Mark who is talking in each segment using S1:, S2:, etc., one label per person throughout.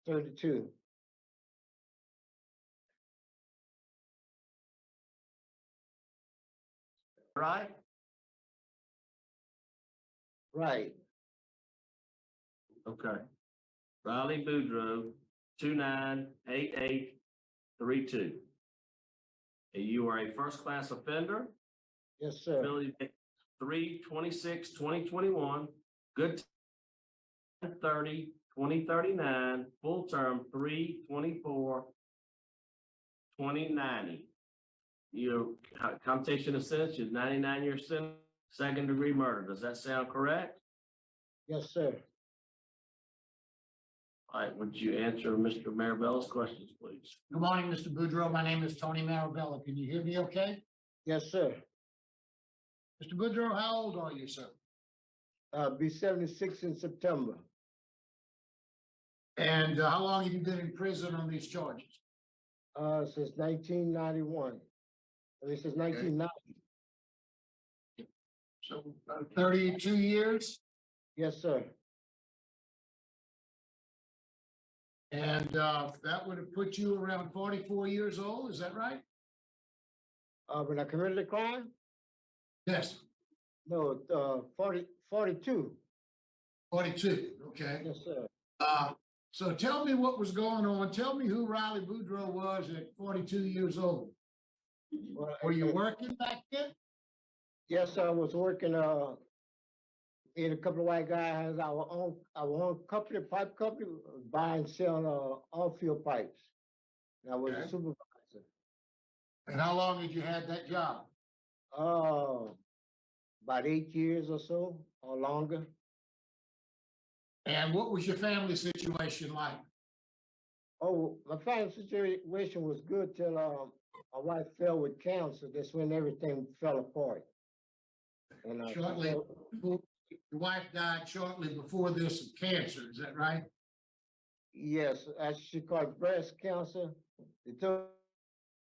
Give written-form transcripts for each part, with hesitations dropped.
S1: 32.
S2: Right?
S1: Right.
S2: Okay. Riley Boudreaux, 298832. And you are a first-class offender,
S1: Yes, sir.
S2: ability date 3/26/2021, good time 30/2039, full term 3/24/2090. Your commutation of sentence is 99-year sentence, second-degree murder. Does that sound correct?
S1: Yes, sir.
S2: All right, would you answer Mr. Marabella's questions, please?
S3: Good morning, Mr. Boudreaux. My name is Tony Marabella. Can you hear me okay?
S1: Yes, sir.
S3: Mr. Boudreaux, how old are you, sir?
S1: Be 76 in September.
S3: And how long have you been in prison on these charges?
S1: Since 1991. I mean, since 1990.
S3: So 32 years?
S1: Yes, sir.
S3: And that would have put you around 44 years old, is that right?
S1: When I committed the crime?
S3: Yes,
S1: No, 42.
S3: 42, okay.
S1: Yes, sir.
S3: So tell me what was going on. Tell me who Riley Boudreaux was at 42 years old.
S1: Well,
S3: Were you working back then?
S1: Yes, I was working in a couple of white guys, our own company, pipe company, buying and selling off-field pipes. And I was a
S3: Okay.
S1: supervisor.
S3: And how long had you had that job?
S1: About 8 years or so, or longer.
S3: And what was your family situation like?
S1: Oh, my family situation was good till my wife fell with cancer. That's when everything fell apart. And
S3: Shortly, your wife died shortly before this of cancer, is that right?
S1: yes, as she caught breast cancer. They told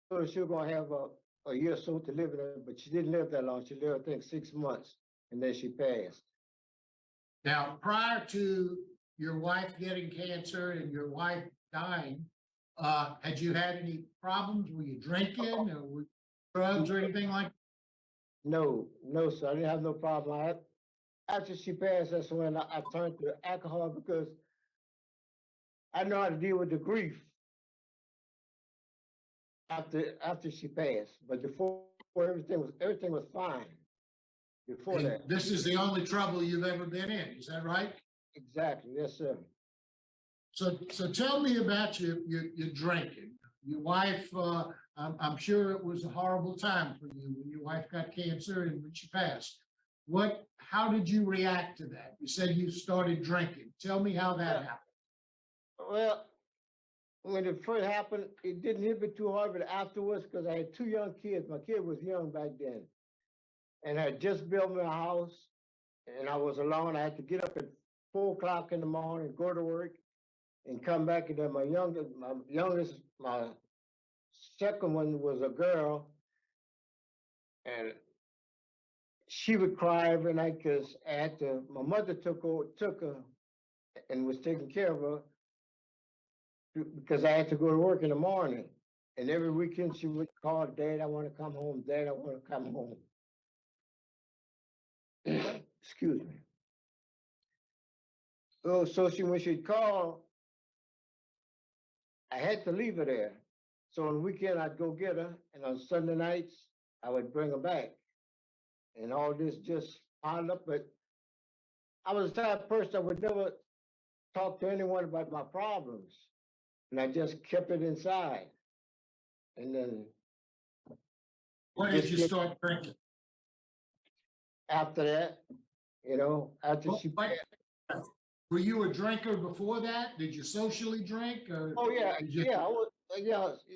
S1: her she was gonna have a year or so to live in it, but she didn't live that long. She lived, I think, 6 months, and then she passed.
S3: Now, prior to your wife getting cancer and your wife dying, had you had any problems? Were you drinking or were you drugs or anything like?
S1: No, no, sir. I didn't have no problem. After she passed, that's when I turned to alcohol because I know how to deal with the grief after she passed. But before everything was fine. Before
S3: And
S1: that,
S3: this is the only trouble you've ever been in, is that right?
S1: exactly. Yes, sir.
S3: So tell me about your drinking. Your wife, I'm sure it was a horrible time for you when your wife got cancer and when she passed. How did you react to that? You said you started drinking. Tell me how that happened.
S1: Well, when it first happened, it didn't hit me too hard, but afterwards, because I had 2 young kids. My kid was young back then, and I had just built me a house, and I was alone. I had to get up at 4 o'clock in the morning, go to work, and come back. And then my second one was a girl, and she would cry every night because my mother took her and was taking care of her because I had to go to work in the morning. And every weekend she would call, Dad, I want to come home. Dad, I want to come home. Excuse me. So when she'd call, I had to leave her there. So on the weekend, I'd go get her. And on Sunday nights, I would bring her back. And all this just piled up. But I was the type of person that would never talk to anyone about my problems. And I just kept it inside. And then
S3: When did you start drinking?
S1: after that, after she
S3: What-
S1: passed.
S3: Were you a drinker before that? Did you socially drink or?
S1: Oh, yeah,
S3: did you-
S1: yeah, I was,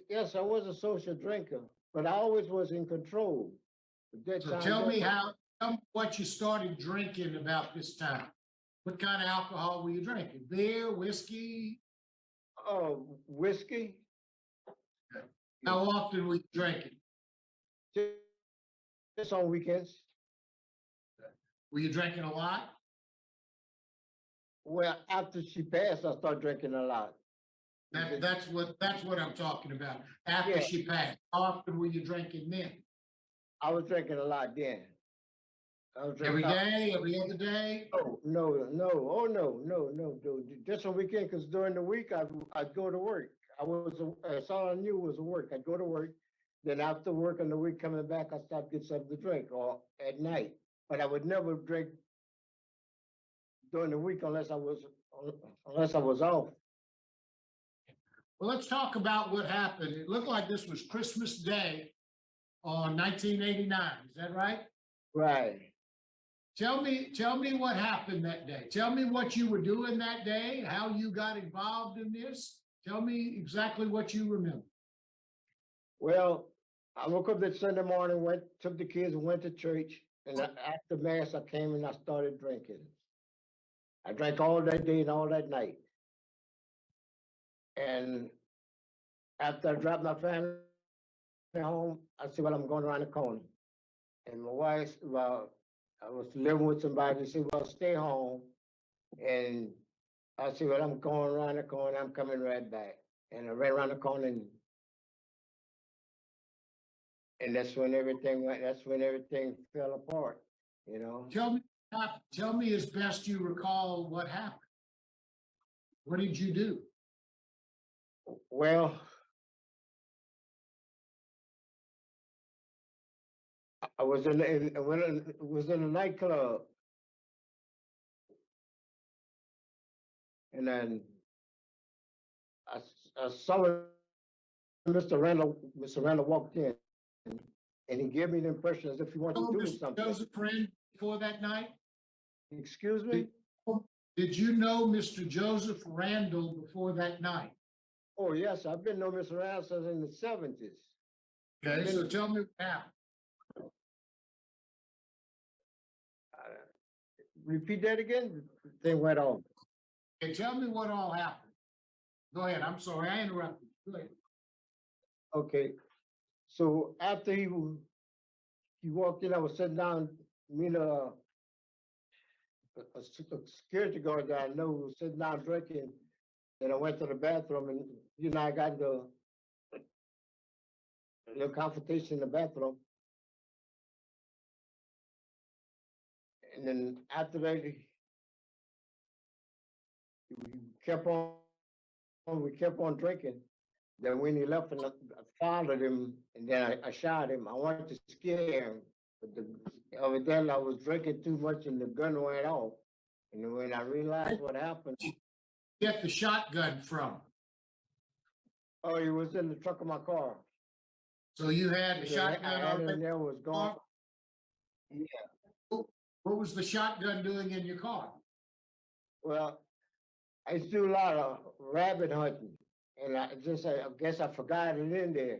S1: yes, I was a social drinker, but I always was in control. At that
S3: So
S1: time,
S3: tell me what you started drinking about this time. What kind of alcohol were you drinking? Beer, whiskey?
S1: Whiskey,
S3: How often were you drinking?
S1: just on weekends.
S3: Were you drinking a lot?
S1: Well, after she passed, I started drinking a lot.
S3: That's what I'm talking about. After
S1: Yeah.
S3: she passed, how often were you drinking then?
S1: I was drinking a lot then. I was
S3: Every
S1: drinking.
S3: day, every other day?
S1: Oh, no. Just on weekend, because during the week I'd go to work. That's all I knew was work. I'd go to work. Then after work on the week coming back, I stopped get something to drink or at night. But I would never drink during the week unless I was off.
S3: Well, let's talk about what happened. It looked like this was Christmas Day on 1989. Is that right?
S1: Right.
S3: Tell me what happened that day. Tell me what you were doing that day, how you got involved in this. Tell me exactly what you remember.
S1: Well, I woke up that Sunday morning, took the kids and went to church. And after mass, I came and I started drinking. I drank all that day and all that night. And after I dropped my family home, I said, well, I'm going around the corner. And my wife, well, I was living with somebody. She said, well, stay home. And I said, well, I'm going around the corner. I'm coming right back. And I ran around the corner and that's when everything fell apart, you know.
S3: Tell me as best you recall what happened. What did you do?
S1: Well, I was in a nightclub, and then I saw Mr. Randall walked in, and he gave me the impression as if he wanted to do
S3: Mr.
S1: something.
S3: Joseph Randall before that night?
S1: Excuse me?
S3: Did you know Mr. Joseph Randall before that night?
S1: Oh, yes, I've been knowing Mr. Randall since in the 70s.
S3: Okay, so tell me what happened.
S1: Repeat that again? The thing went on.
S3: Okay, tell me what all happened. Go ahead. I'm sorry, I interrupted. Go ahead.
S1: Okay, so after he walked in, I was sitting down, me and a security guard that I know was sitting down drinking, and I went to the bathroom, and I got into a little confrontation in the bathroom. And then after that, we kept on drinking. Then when he left, and I followed him, and then I shot him. I wanted to scare him, but evidently I was drinking too much, and the gun went off. And when I realized what happened,
S3: Get the shotgun from.
S1: oh, he was in the trunk of my car.
S3: So you had the shotgun
S1: I had it in
S3: already?
S1: there, was gone. Yeah.
S3: What was the shotgun doing in your car?
S1: Well, I used to do a lot of rabbit hunting, and I guess I forgot it in there.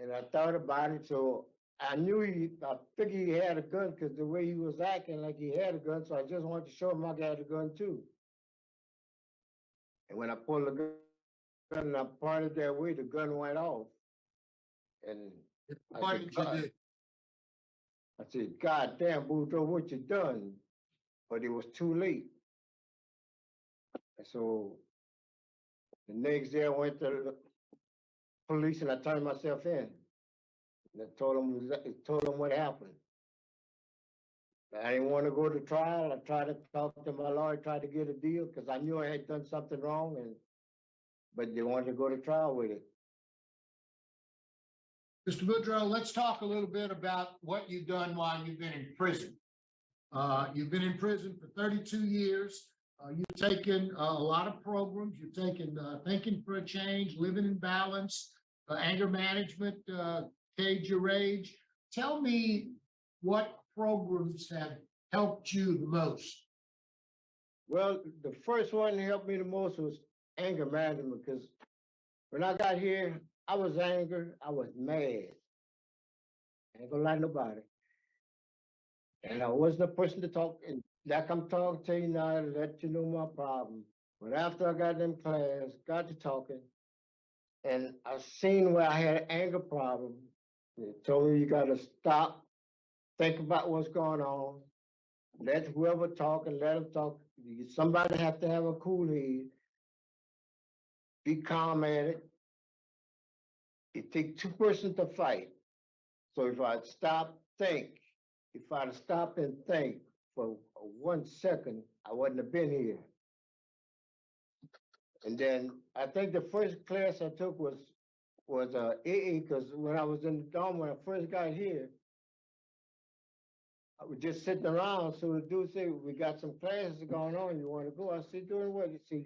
S1: And I thought about it, so I figured he had a gun because the way he was acting like he had a gun, so I just wanted to show him I got a gun too. And when I pulled the gun and I pointed that way, the gun went off. And
S3: What did you do?
S1: I said, God damn, Boudreaux, what you done? But it was too late. And so the next day I went to the police and I turned myself in. And I told them what happened. I didn't want to go to trial. I tried to talk to my lawyer, tried to get a deal because I knew I had done something wrong, but they wanted to go to trial with it.
S3: Mr. Boudreaux, let's talk a little bit about what you've done while you've been in prison. You've been in prison for 32 years. You've taken a lot of programs. You've taken Thinking for a Change, Living in Balance, Anger Management, Cage Your Rage. Tell me what programs have helped you the most.
S1: Well, the first one that helped me the most was anger management because when I got here, I was angry. I was mad. I ain't gonna lie to nobody. And I wasn't a person to talk. And like I'm talking to you now to let you know my problem. But after I got in class, got to talking, and I seen where I had an anger problem. They told me you gotta stop, think about what's going on, let whoever talk and let them talk. Somebody have to have a cool head. be calm at it. It takes two persons to fight. So if I'd stop, think, if I'd stop and think for 1 second, I wouldn't have been here. And then I think the first class I took was AA, because when I was in the dorm, when I first got here, I was just sitting around. So the dude said, "We got some classes going on. You want to go?" I said, "Doing what?" He said,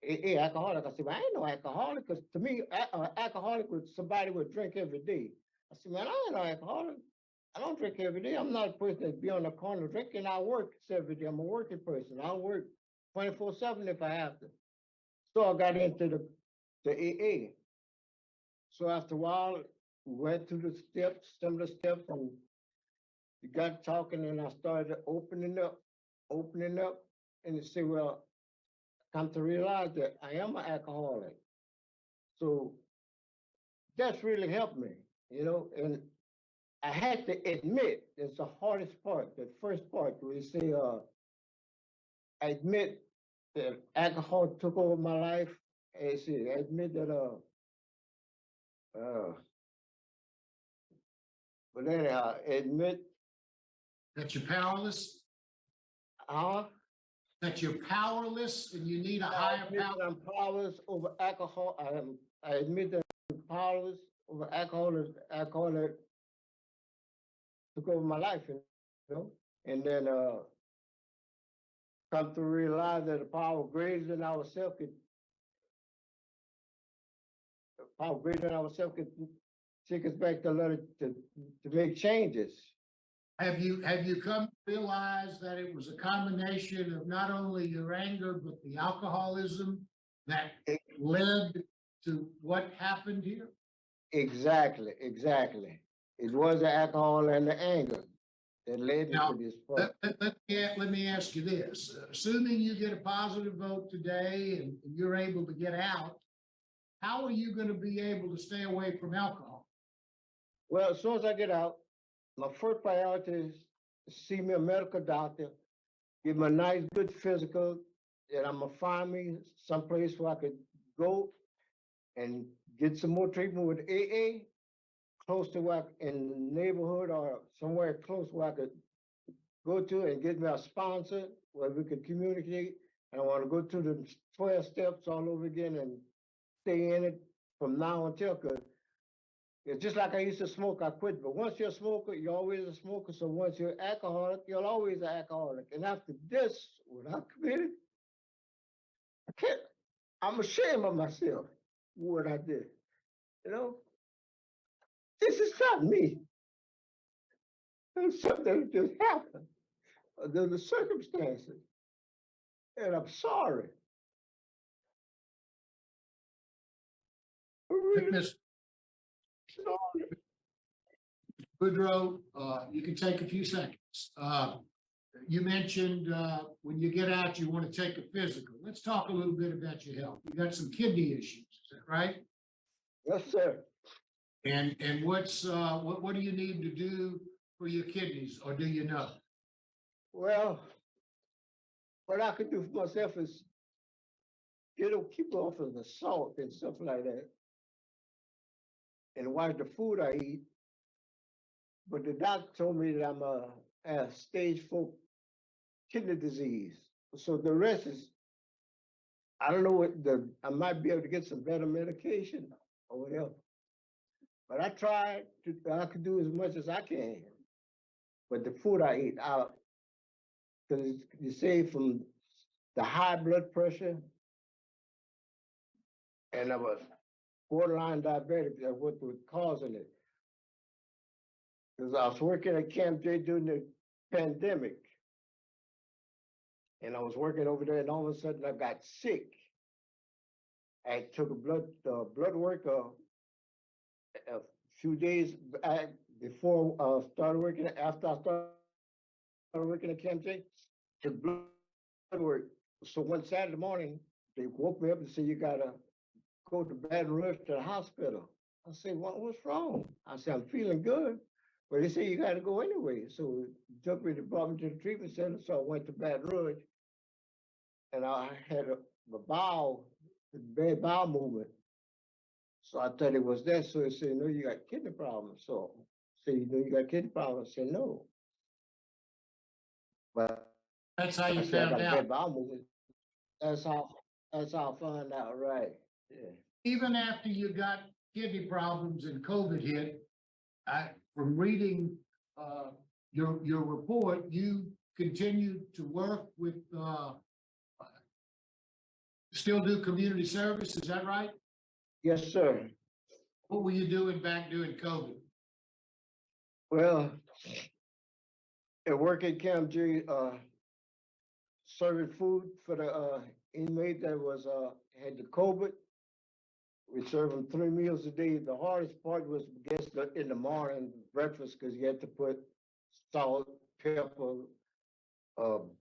S1: AA, alcoholic. I said, "Well, I ain't no alcoholic, because to me, alcoholic was somebody would drink every day." I said, "Man, I ain't no alcoholic. I don't drink every day. I'm not a person that be on the corner drinking. I work every day. I'm a working person. I'll work 24/7 if I have to." So I got into the AA. So after a while, we went through the steps, some of the steps, and we got talking, and I started opening up, and they say, "Well, come to realize that I am an alcoholic." So that's really helped me, and I had to admit, it's the hardest part, the first part, where you say, I admit that alcohol took over my life. And see, I admit that, uh, but anyhow, admit,
S3: That you're powerless,
S1: uh,
S3: that you're powerless and you need a
S1: I
S3: higher
S1: admit
S3: power.
S1: that I'm powerless over alcohol. I admit that I'm powerless over alcohol that took over my life, you know? And then, come to realize that the power greater than ourselves could take us back to learn to make changes.
S3: Have you come to realize that it was a combination of not only your anger, but the alcoholism that led to what happened here?
S1: Exactly. It was the alcohol and the anger that led me
S3: Now,
S1: to this point.
S3: let me ask you this. Assuming you get a positive vote today and you're able to get out, how are you going to be able to stay away from alcohol?
S1: Well, as soon as I get out, my first priority is to see me a medical doctor, give me a nice, good physical, that I'm gonna find me someplace where I could go and get some more treatment with AA, close to where in the neighborhood or somewhere close where I could go to and get me a sponsor where we could communicate. And I want to go through the 12 steps all over again and stay in it from now until, because it's just like I used to smoke, I quit. But once you're a smoker, you're always a smoker. So once you're alcoholic, you're always an alcoholic. And after this, what I committed, I can't, I'm ashamed of myself, what I did. You know, this is not me. It's something that just happened under the circumstances. And I'm sorry. I'm really
S3: Ms.
S1: sorry.
S3: Boudreaux, you can take a few seconds. You mentioned when you get out, you want to take a physical. Let's talk a little bit about your health. You got some kidney issues, is that right?
S1: Yes, sir.
S3: And what do you need to do for your kidneys, or do you know?
S1: Well, what I could do for myself is keep off of the salt and stuff like that, and watch the food I eat. But the doctor told me that I'm a stage 4 kidney disease. So the rest is, I don't know I might be able to get some better medication or whatever. But I could do as much as I can. But the food I eat out, because you say from the high blood pressure, and I was borderline diabetic, that's what was causing it. Because I was working at Camp J during the pandemic. And I was working over there, and all of a sudden I got sick. I took a blood work a few days before I started working. After I started working at Camp J, took blood work. So one Saturday morning, they woke me up and said, "You gotta go to Baton Rouge to the hospital." I said, "What's wrong?" I said, "I'm feeling good." But they said, "You gotta go anyway." So they brought me to the treatment center. So I went to Baton Rouge, and I had a bowel bad bowel movement. So I thought it was that. So he said, no, you got kidney problems. So I said, you know, you got kidney problems. I said, no. But
S3: That's how
S1: I
S3: you
S1: said, I
S3: found
S1: got
S3: out.
S1: bad bowel movement. That's how, that's how I found out, right? Yeah.
S3: Even after you got kidney problems and COVID hit, from reading, your report, you continued to work with, still do community service, is that right?
S1: Yes, sir.
S3: What were you doing back during COVID?
S1: Well, at work at Camp J, serving food for the inmate that was had the COVID. We served them 3 meals a day. The hardest part was, I guess, in the morning breakfast, because you had to put salt, pepper,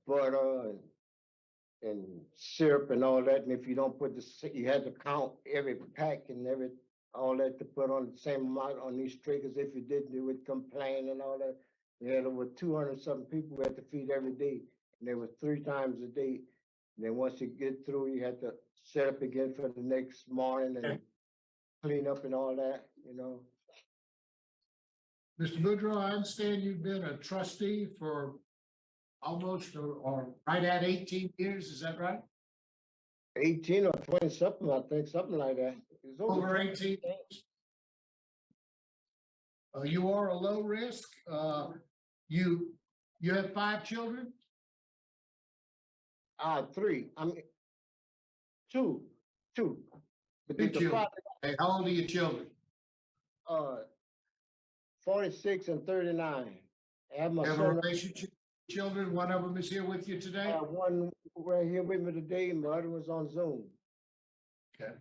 S1: butter, and syrup and all that. And if you don't put you had to count every pack and all that to put on the same amount on these triggers. If you didn't, they would complain and all that. We had over 200 something people we had to feed every day, and there was 3 times a day. And then once you get through, you had to set up again for the next morning and clean up and all that, you know.
S3: Mr. Boudreaux, I understand you've been a trustee for almost or right at 18 years, is that right?
S1: 18 or 20 something, I think, something like that. It's
S3: Over
S1: 20.
S3: 18. You are a low risk. You have 5 children?
S1: 3. I mean, two. But
S3: Two
S1: the
S3: children.
S1: father,
S3: Hey, how old are your children?
S1: 46 and 39. I have my
S3: Have a
S1: son,
S3: relationship with children? One of them is here with you today?
S1: one right here with me today, and the other was on Zoom.
S3: Okay.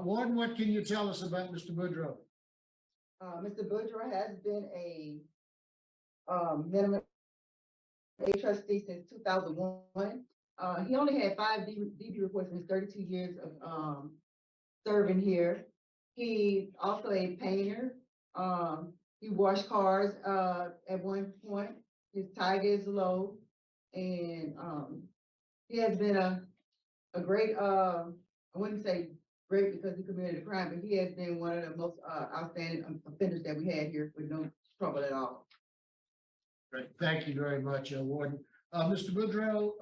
S3: Warden, what can you tell us about Mr. Boudreaux?
S4: Mr. Boudreaux has been a minimum a trustee since 2001. He only had 5 DB reports in his 32 years of serving here. He also a painter. He washed cars at one point. His tiger is low, and he has been a great. I wouldn't say great because he committed a crime, but he has been one of the most outstanding offenders that we had here with no trouble at all.
S3: Great. Thank you very much, Warden. Mr. Boudreaux,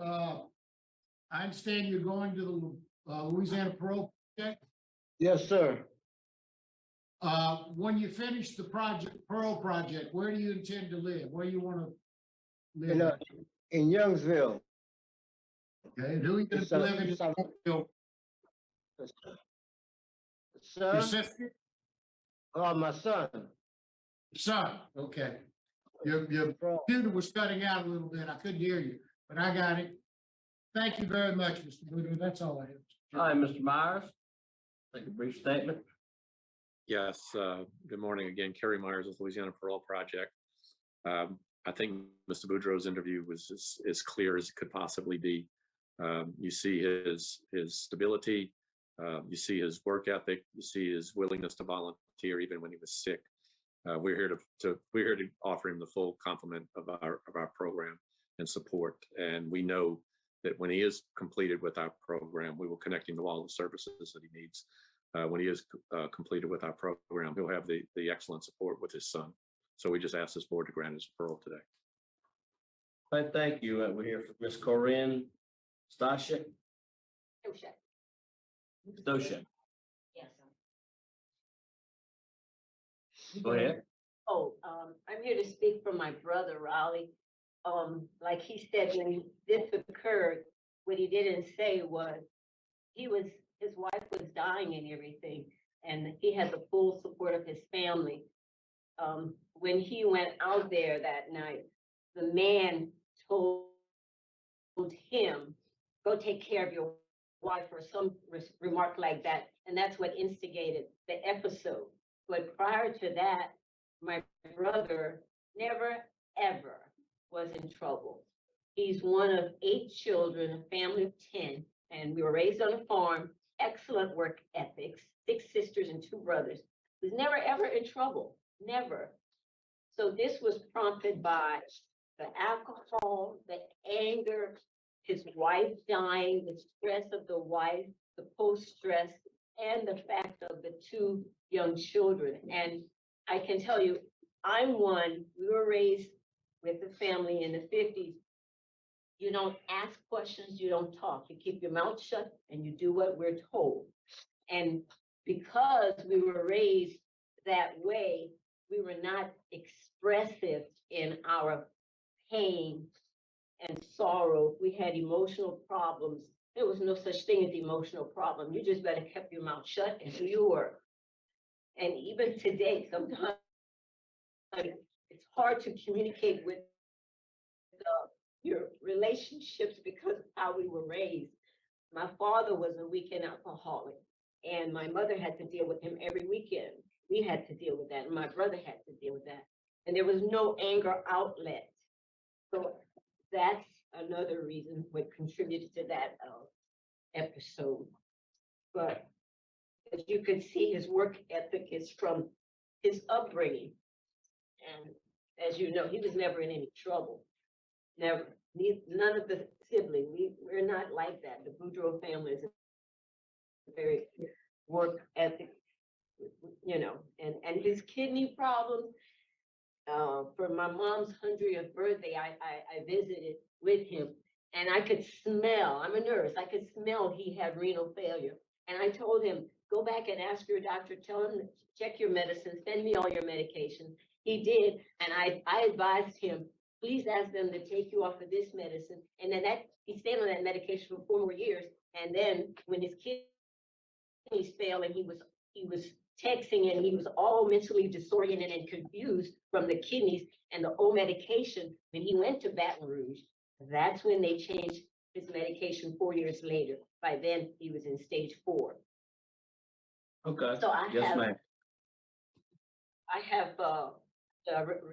S3: I understand you're going to the Louisiana Parole Project.
S1: Yes, sir.
S3: When you finish the Parole Project, where do you intend to live? Where you want to live?
S1: In Youngsville.
S3: Okay, and who are you going
S1: It's
S3: to live in?
S1: Sir?
S3: Your sister?
S1: Oh, my son.
S3: Son, okay. Your computer was cutting out a little bit. I couldn't hear you, but I got it. Thank you very much, Mr. Boudreaux. That's all I have.
S2: All right, Mr. Myers, take a brief statement.
S5: Yes, good morning again. Kerry Myers with Louisiana Parole Project. I think Mr. Boudreaux's interview was as clear as it could possibly be. You see his stability, you see his work ethic, you see his willingness to volunteer even when he was sick. We're here to offer him the full complement of our program and support. And we know that when he is completed with our program, we will connect him to all the services that he needs. When he is completed with our program, he'll have the excellent support with his son. So we just asked this board to grant his parole today.
S2: All right, thank you. We're here for Ms. Corinne Stashik. Stoshek.
S6: Yes.
S2: Go ahead.
S6: Oh, I'm here to speak for my brother, Raleigh. Like he said, when this occurred, what he didn't say was his wife was dying and everything, and he had the full support of his family. When he went out there that night, the man told him, go take care of your wife, or some remark like that. And that's what instigated the episode. But prior to that, my brother never, ever was in trouble. He's one of 8 children, a family of 10, and we were raised on a farm, excellent work ethics, 6 sisters and 2 brothers. He was never, ever in trouble, never. So this was prompted by the alcohol, the anger, his wife dying, the stress of the wife, the post-stress, and the fact of the two young children. And I can tell you, we were raised with a family in the 50s. You don't ask questions, you don't talk. You keep your mouth shut and you do what we're told. And because we were raised that way, we were not expressive in our pain and sorrow. We had emotional problems. There was no such thing as emotional problem. You just better keep your mouth shut and do your work. And even today, sometimes it's hard to communicate with your relationships because of how we were raised. My father was a weekend alcoholic, and my mother had to deal with him every weekend. We had to deal with that, and my brother had to deal with that. And there was no anger outlet. So that's another reason what contributed to that episode. But as you can see, his work ethic is from his upbringing. And as you know, he was never in any trouble. Never. None of the siblings. We're not like that. The Boudreaux family is a very work ethic, and his kidney problems. For my mom's 100th birthday, I visited with him, and I could smell, I'm a nurse, I could smell he had renal failure. And I told him, go back and ask your doctor, tell him, check your medicine, send me all your medication. He did, and I advised him, please ask them to take you off of this medicine. And then he stayed on that medication for 4 more years. And then when his kidneys failed and he was texting and he was all mentally disoriented and confused from the kidneys and the old medication, when he went to Baton Rouge, that's when they changed his medication 4 years later. By then he was in stage 4.
S2: Okay.
S6: So
S2: Yes, ma'am.
S6: I have a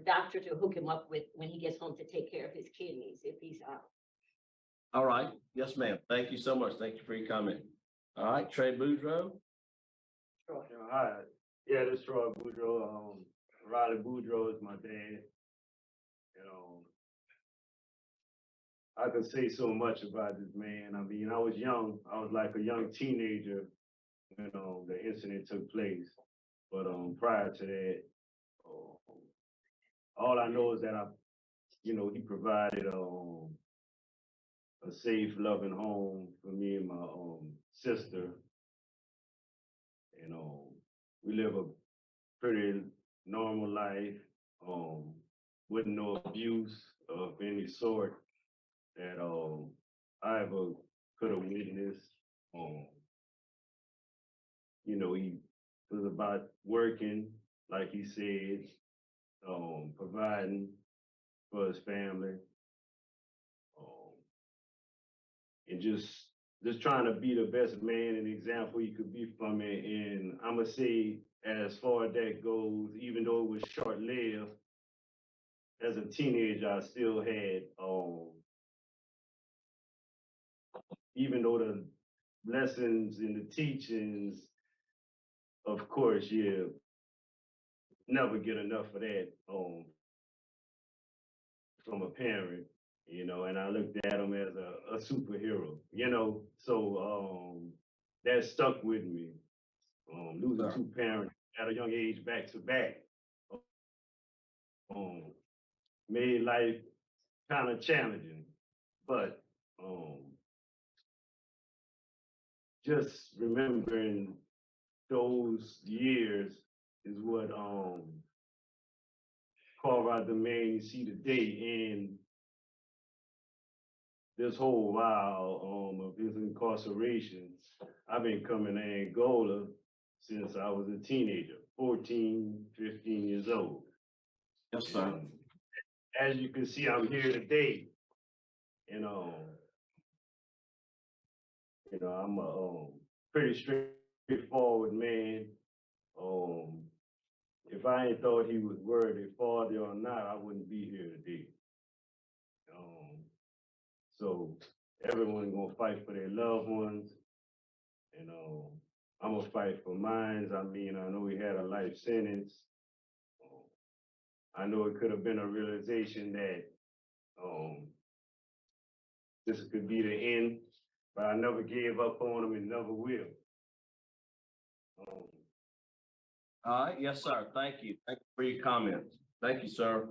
S6: doctor to hook him up with when he gets home to take care of his kidneys if he's out.
S2: All right. Yes, ma'am. Thank you so much. Thank you for your comment. All right, Trey Boudreaux.
S7: Hi, yeah, this is Troy Boudreaux. Riley Boudreaux is my dad. I could say so much about this man. I mean, I was young. I was like a young teenager when the incident took place. But prior to that, all I know is that he provided a safe, loving home for me and my sister. We live a pretty normal life, with no abuse of any sort that I ever could have witnessed. He was about working, like he said, providing for his family, and just trying to be the best man and example he could be for me. And I'm gonna say, as far as that goes, even though it was short-lived, as a teenager, I still had, even though the lessons and the teachings, of course, yeah, never get enough of that from a parent, and I looked at him as a superhero, so that stuck with me. Losing 2 parents at a young age back to back made life kind of challenging, but just remembering those years is what carve out the man you see today. And this whole while of his incarceration, I've been coming to Angola since I was a teenager, 14, 15 years old.
S2: Yes, sir.
S7: And as you can see, I'm here today. I'm a pretty straightforward man. If I ain't thought he was worthy, father or not, I wouldn't be here today. So everyone gonna fight for their loved ones, and I'm gonna fight for mine. I mean, I know he had a life sentence. I know it could have been a realization that this could be the end, but I never gave up on him and never will.
S2: All right, yes, sir. Thank you. Thank you for your comments. Thank you, sir.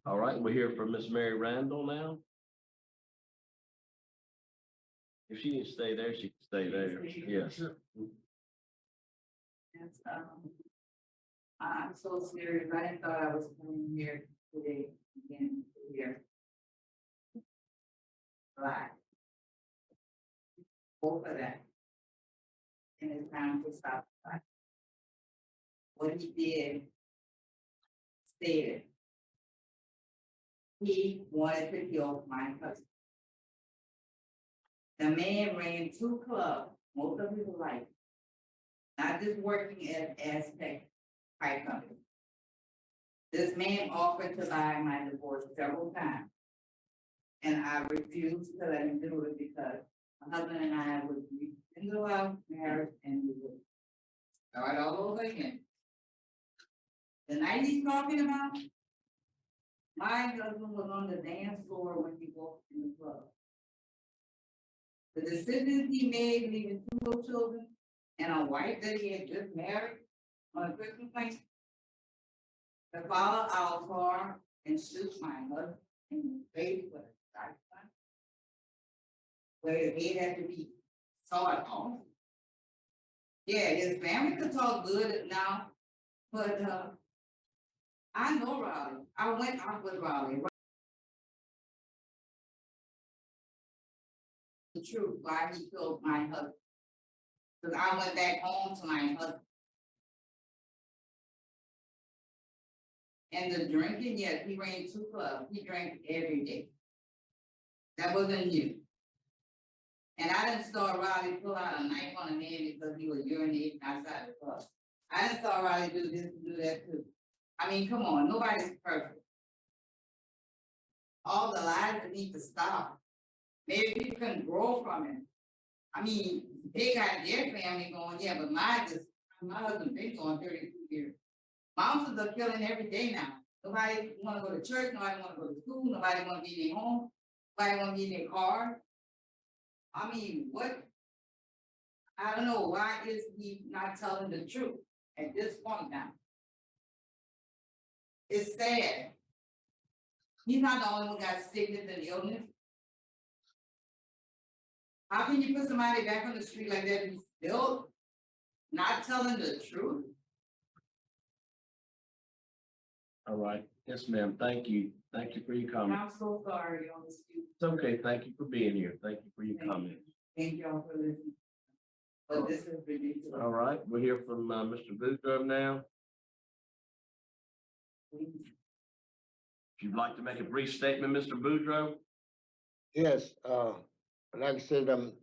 S2: All right, we're here for Miss Mary Randall now. If she can stay there, she can stay there. Yes.
S8: Yes, I'm so serious. I didn't thought I was coming here today again here. Black. Both of that. And it's time to stop. That. What he did stated. He wanted to kill my husband. The man ran 2 clubs most of his life. Not just working at Aztec Pipe Company. This man offered to buy my divorce several times. And I refused to let him do it because my husband and I would be single out marriage and we would start all over again. The night he's talking about, my husband was on the dance floor when he walked in the club. The decisions he made, leaving 2 little children and a wife that he had just married on a Christmas night, to follow our car and shoot my husband in the face with a shotgun, where his head had to be sawed off. Yeah, his family could talk good now, but I know Raleigh. I went out with Raleigh. The truth, why he killed my husband. Because I went back home to my husband. And the drinking, yes, he ran 2 clubs. He drank every day. That wasn't new. And I didn't saw Riley pull out a knife on a man because he was urinating outside the club. I didn't saw Riley do this and do that too. I mean, come on, nobody's perfect. All the lies that need to stop. Maybe people can grow from it. I mean, they got their family going, yeah, but my husband been going 32 years. Mountains are killing every day now. Nobody want to go to church, nobody want to go to school, nobody want to be in their home, nobody want to be in their car. I mean, what? I don't know, why is he not telling the truth at this point now? It's sad. He's not the only one who got sickness and illness. How can you put somebody back on the street like that and still not telling the truth?
S2: All right. Yes, ma'am. Thank you. Thank you for your comment.
S8: I'm so sorry on this.
S2: It's okay. Thank you for being here. Thank you for your comment.
S8: Thank y'all for listening. But this is ridiculous.
S2: All right, we're here from Mr. Boudreaux now. If you'd like to make a brief statement, Mr. Boudreaux.
S1: Yes, like I said, I'm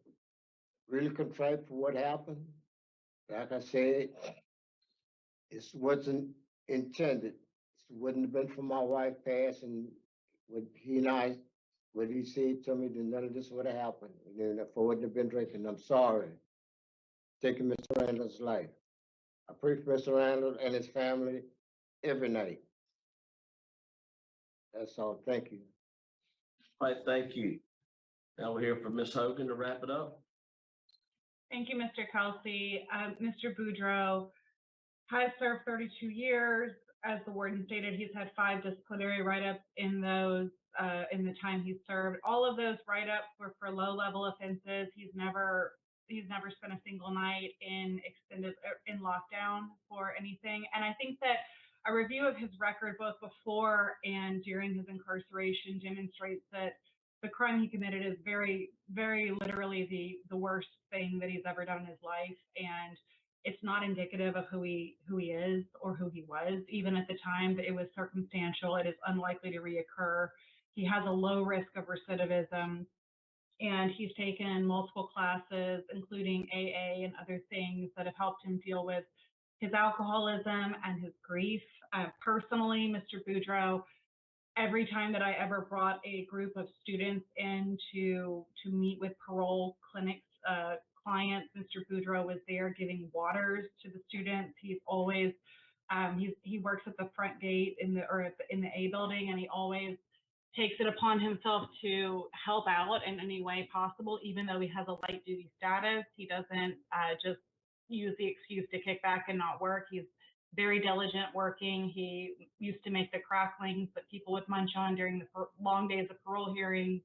S1: really contrite for what happened. Like I said, it wasn't intended. It wouldn't have been for my wife passing. What he said to me, then none of this would have happened. And then if I wouldn't have been drinking, I'm sorry. Taking Mr. Randall's life. I pray for Mr. Randall and his family every night. That's all. Thank you.
S2: All right, thank you. Now we're here for Ms. Hogan to wrap it up.
S9: Thank you, Mr. Kelsey. Mr. Boudreaux has served 32 years. As the warden stated, he's had 5 disciplinary write-ups in those in the time he's served. All of those write-ups were for low-level offenses. He's never spent a single night in lockdown for anything. And I think that a review of his record both before and during his incarceration demonstrates that the crime he committed is very, very literally the worst thing that he's ever done in his life. And it's not indicative of who he is or who he was. Even at the time, it was circumstantial. It is unlikely to reoccur. He has a low risk of recidivism, and he's taken multiple classes, including AA and other things that have helped him deal with his alcoholism and his grief. Personally, Mr. Boudreaux, every time that I ever brought a group of students in to meet with parole clinics, clients, Mr. Boudreaux was there giving waters to the students. He's always, he works at the front gate in the A building, and he always takes it upon himself to help out in any way possible, even though he has a light duty status. He doesn't just use the excuse to kick back and not work. He's very diligent working. He used to make the cracklings that people would munch on during the long days of parole hearings.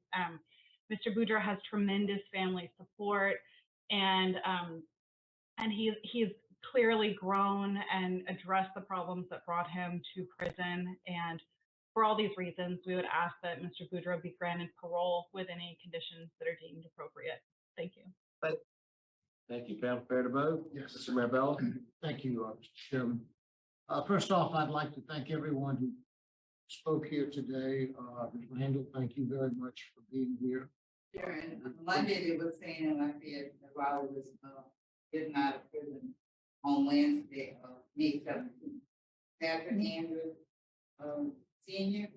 S9: Mr. Boudreaux has tremendous family support, and he's clearly grown and addressed the problems that brought him to prison. And for all these reasons, we would ask that Mr. Boudreaux be granted parole with any conditions that are deemed appropriate. Thank you.
S2: Thank you, Pam. Fair to vote?
S3: Yes.
S2: Mr. Marabella?
S3: Thank you, Mr. Chairman. First off, I'd like to thank everyone who spoke here today. Ms. Randall, thank you very much for being here.
S8: Sure, and Monday they were saying, like that Raleigh was, getting out of prison on Wednesday, May 17th. Pastor Andrew, Senior.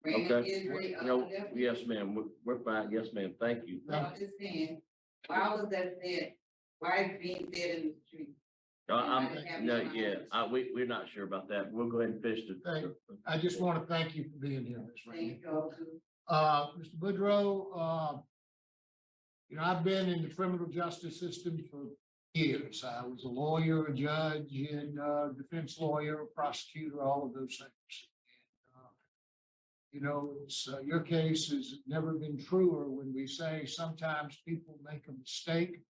S2: Okay. No, yes, ma'am. We're fine. Yes, ma'am. Thank you.
S8: I'm just saying, why was that said? Why is being said in the street?
S2: We're not sure about that. We'll go ahead and finish the.
S3: I just want to thank you for being here, Ms. Randall.
S8: Thank you all too.
S3: Mr. Boudreaux, I've been in the criminal justice system for years. I was a lawyer, a judge, and defense lawyer, a prosecutor, all of those things. And, your case has never been truer when we say sometimes people make a mistake,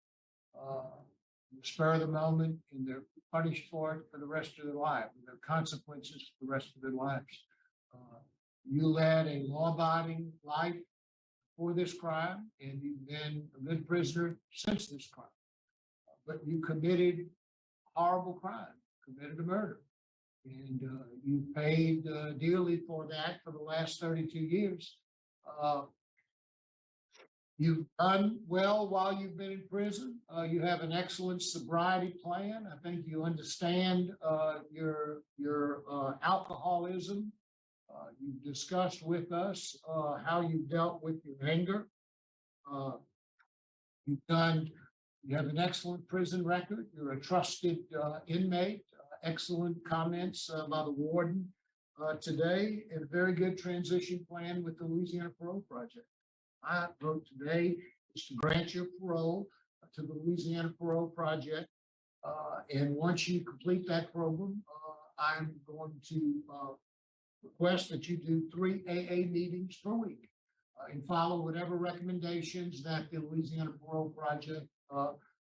S3: in the spur of the moment, and they're punished for it for the rest of their life. And there are consequences for the rest of their lives. You led a law-abiding life for this crime, and you've been a good prisoner since this crime. But you committed a horrible crime, committed a murder. And you paid dearly for that for the last 32 years. You've done well while you've been in prison. You have an excellent sobriety plan. I think you understand your alcoholism. You've discussed with us how you dealt with your anger. You have an excellent prison record. You're a trusted inmate. Excellent comments by the warden today, and a very good transition plan with the Louisiana Parole Project. My vote today is to grant your parole to the Louisiana Parole Project. And once you complete that program, I'm going to request that you do 3 AA meetings per week and follow whatever recommendations that the Louisiana Parole Project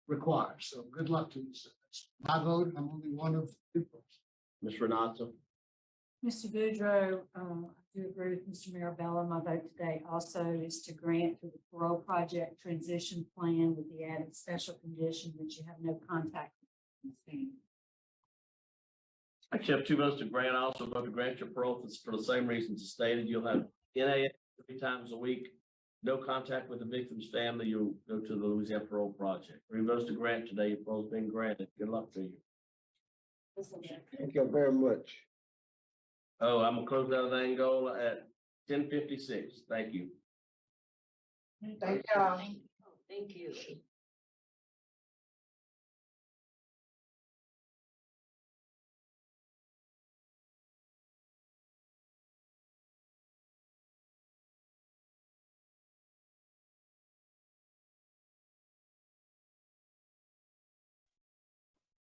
S3: requires. So good luck to you, sir. That's my vote. I'm only one of 2 votes.
S2: Ms. Renata?
S10: Mr. Boudreaux, I do agree with Mr. Marabella. My vote today also is to grant through the Parole Project transition plan with the added special condition that you have no contact with the family.
S2: I have 2 votes to grant. I also vote to grant your parole for the same reasons as stated. You'll have NAA 3 times a week, no contact with the victim's family. You'll go to the Louisiana Parole Project. 3 votes to grant today. Your parole's been granted. Good luck to you.
S1: Thank you very much.
S2: Oh, I'm gonna close out of Angola at 10:56. Thank you.
S4: Thank y'all.
S6: Thank you.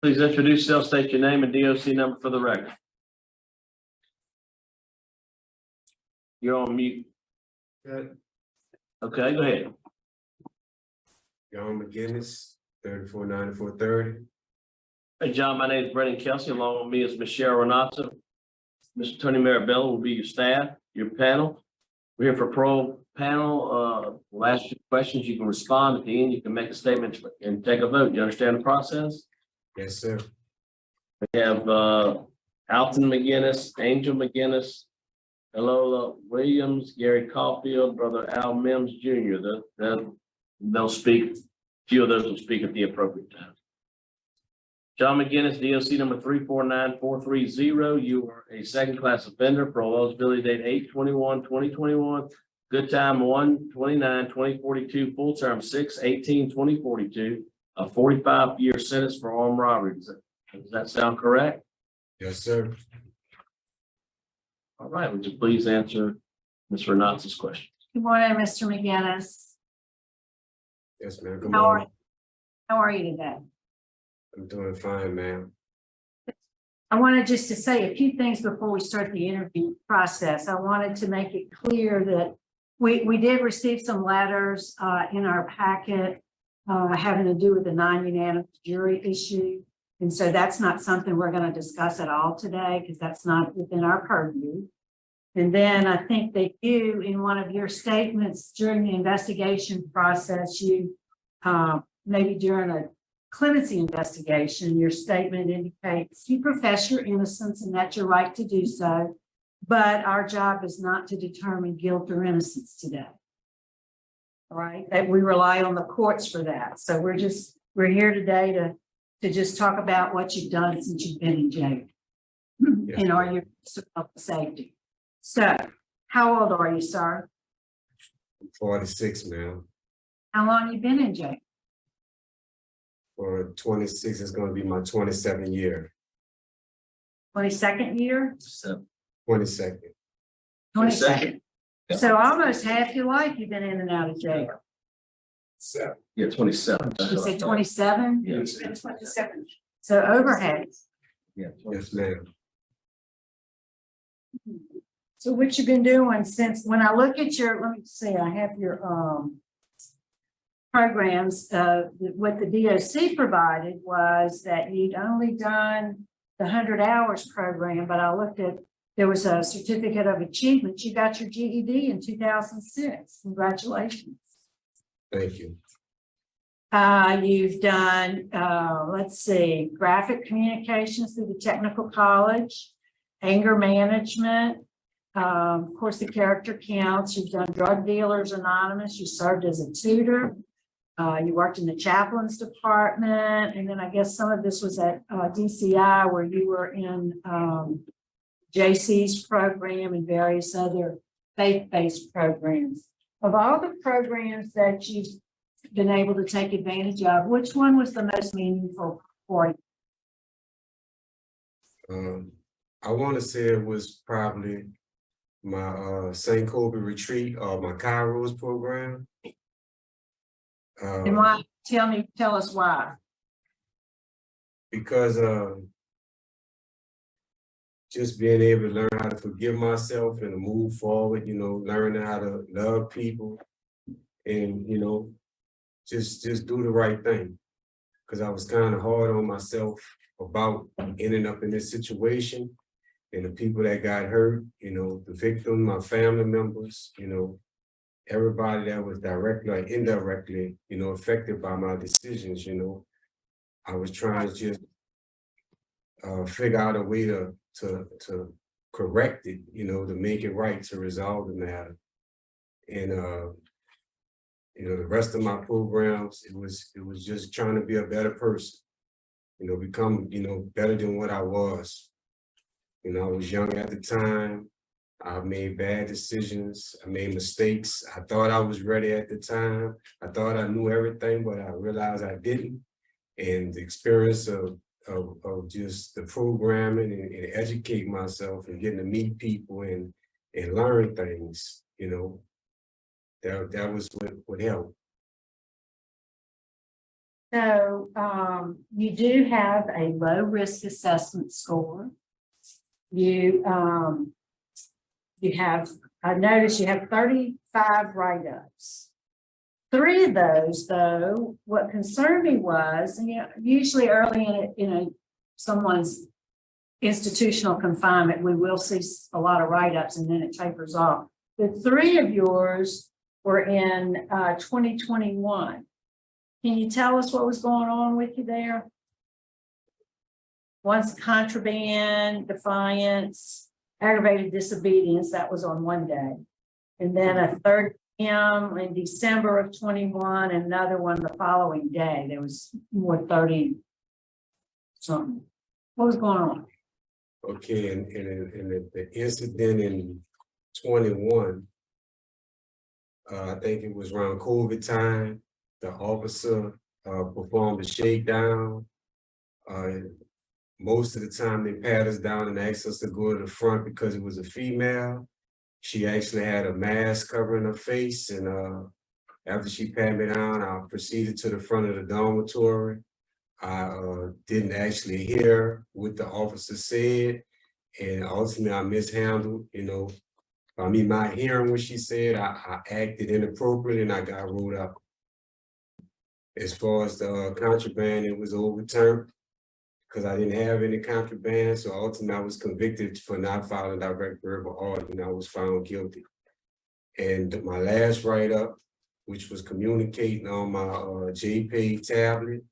S2: Please introduce yourself, state your name and DOC number for the record. You're on mute.
S11: Good.
S2: Okay, go ahead.
S11: John McGinnis, 3494 30.
S2: Hey, John, my name is Brendan Kelsey. Along with me is Michelle Renata. Mr. Tony Marabella will be your staff, your panel. We're here for parole panel. We'll ask you questions. You can respond at the end. You can make a statement and take a vote. You understand the process?
S11: Yes, sir.
S2: We have Alton McGinnis, Angel McGinnis, Alola Williams, Gary Caulfield, Brother Al Mims Jr. They'll speak. A few of those will speak at the appropriate time. John McGinnis, DOC number 349430. You are a second-class offender. Parole eligibility date 8/21/2021. Good time 1/29/2042. Full term 6/18/2042. A 45-year sentence for armed robbery. Does that sound correct?
S11: Yes, sir.
S2: All right. Would you please answer Ms. Renata's question.
S10: Good morning, Mr. McGinnis.
S11: Yes, ma'am. Good
S10: How are,
S11: morning.
S10: how are you today?
S11: I'm doing fine, ma'am.
S10: I wanted just to say a few things before we start the interview process. I wanted to make it clear that we did receive some letters in our packet having to do with the non-unanimous jury issue. And so that's not something we're going to discuss at all today because that's not within our purview. And then I think that you, in one of your statements during the investigation process, you maybe during a clemency investigation, your statement indicates you profess your innocence and that's your right to do so. But our job is not to determine guilt or innocence today. All right, that we rely on the courts for that. So we're here today to just talk about what you've done since you've been in jail.
S11: Yes,
S10: And are you of safety? So how old are you, sir?
S11: 46, ma'am.
S10: How long have you been in jail?
S11: For 26 is gonna be my 27th year.
S10: 22nd year?
S11: 22nd.
S10: 22nd. So almost half your life you've been in and out of jail.
S2: Yeah, 27.
S10: You say 27?
S2: Yes.
S10: 27. So over half.
S2: Yeah.
S11: Yes, ma'am.
S10: So what you've been doing since, when I look at your, let me see, I have your programs, what the DOC provided was that you'd only done the 100 hours program, but I looked at, there was a certificate of achievement. You got your GED in 2006. Congratulations.
S11: Thank you.
S10: You've done, let's see, graphic communications through the technical college, anger management, of course, the character counts. You've done Drug Dealers Anonymous. You served as a tutor. You worked in the chaplains department. And then I guess some of this was at DCI where you were in JC's program and various other faith-based programs. Of all the programs that you've been able to take advantage of, which one was the most meaningful for you?
S11: I want to say it was probably my St. Kobe retreat or my Kairos program.
S10: And why? Tell us why.
S11: Because just being able to learn how to forgive myself and to move forward, you know, learning how to love people and, you know, just do the right thing. Because I was kind of hard on myself about ending up in this situation and the people that got hurt, you know, the victim, my family members, you know, everybody that was directly or indirectly, you know, affected by my decisions, you know. I was trying to just figure out a way to correct it, you know, to make it right, to resolve the matter. And you know, the rest of my programs, it was just trying to be a better person, you know, become, you know, better than what I was. You know, I was young at the time. I made bad decisions. I made mistakes. I thought I was ready at the time. I thought I knew everything, but I realized I didn't. And the experience of just the programming and educate myself and getting to meet people and learn things, you know, that was what helped.
S10: So you do have a low risk assessment score. You have, I noticed you have 35 write-ups. 3 of those, though, what concerned me was, and you know, usually early in someone's institutional confinement, we will see a lot of write-ups and then it tapers off. The 3 of yours were in 2021. Can you tell us what was going on with you there? One's contraband, defiance, aggravated disobedience, that was on one day. And then a third in December of 21, and another one the following day. There was more 30 something. What was going on?
S11: Okay, and the incident in 21, I think it was around COVID time. The officer performed a shakedown. Most of the time they pat us down and asked us to go to the front because it was a female. She actually had a mask covering her face, and after she pat me down, I proceeded to the front of the dormitory. I didn't actually hear what the officer said, and ultimately I mishandled, by me not hearing what she said, I acted inappropriately and I got ruled out. As far as the contraband, it was overturned because I didn't have any contraband, so ultimately I was convicted for not filing direct verbal order, and I was found guilty. And my last write-up, which was communicating on my JPay tablet,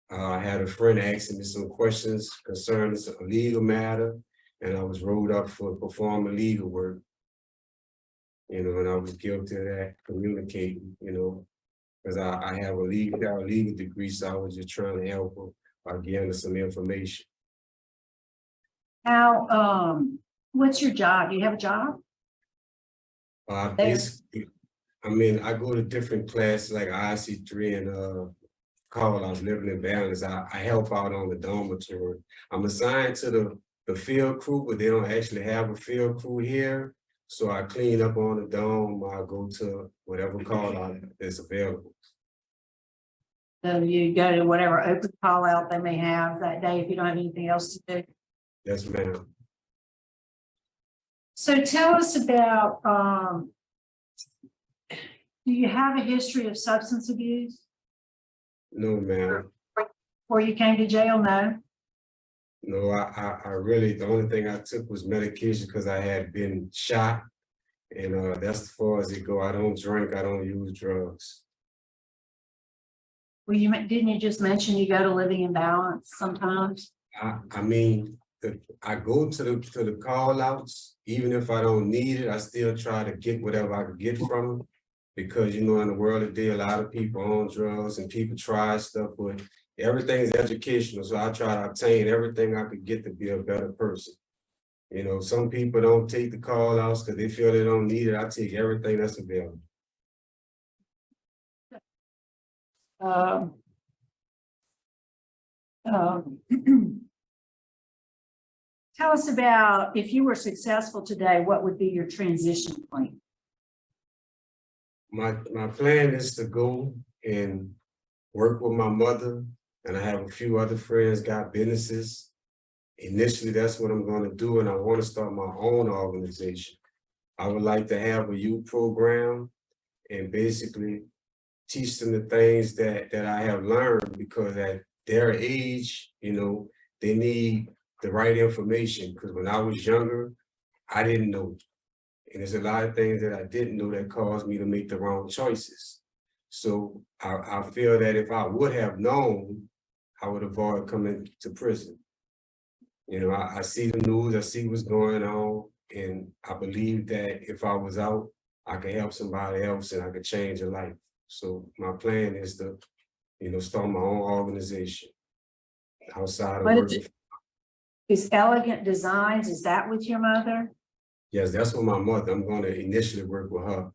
S11: I had a friend asking me some questions concerning a legal matter, and I was rolled up for performing legal work. And I was guilty of that, communicating, because I have a legal degree, so I was just trying to help her by giving her some information.
S10: How, what's your job? Do you have a job?
S11: Basically, I go to different classes like IC3 and call out living in balance. I help out on the dormitory. I'm assigned to the field crew, but they don't actually have a field crew here. So I clean up on the dome. I go to whatever call out is available.
S10: So you go to whatever open call out they may have that day if you don't have anything else to do.
S11: Yes, ma'am.
S10: So tell us about, do you have a history of substance abuse
S11: No, ma'am.
S10: before you came to jail? No.
S11: No, I really, the only thing I took was medication because I had been shot. And that's as far as it go. I don't drink, I don't use drugs.
S10: Well, didn't you just mention you go to Living in Balance sometimes?
S11: I go to the call outs, even if I don't need it, I still try to get whatever I can get from them. Because in the world today, a lot of people on drugs and people try stuff, but everything's educational. So I try to obtain everything I could get to be a better person. Some people don't take the call outs because they feel they don't need it. I take everything that's available.
S10: Tell us about, if you were successful today, what would be your transition plan?
S11: My plan is to go and work with my mother, and I have a few other friends got businesses. Initially, that's what I'm going to do, and I want to start my own organization. I would like to have a youth program and basically teach them the things that I have learned, because at their age, they need the right information. Because when I was younger, I didn't know. And there's a lot of things that I didn't know that caused me to make the wrong choices. So I feel that if I would have known, I would avoid coming to prison. I see the news, I see what's going on, and I believe that if I was out, I could help somebody else and I could change a life. So my plan is to, start my own organization outside of working.
S10: Is Elegant Designs, is that with your mother?
S11: Yes, that's with my mother. I'm going to initially work with her.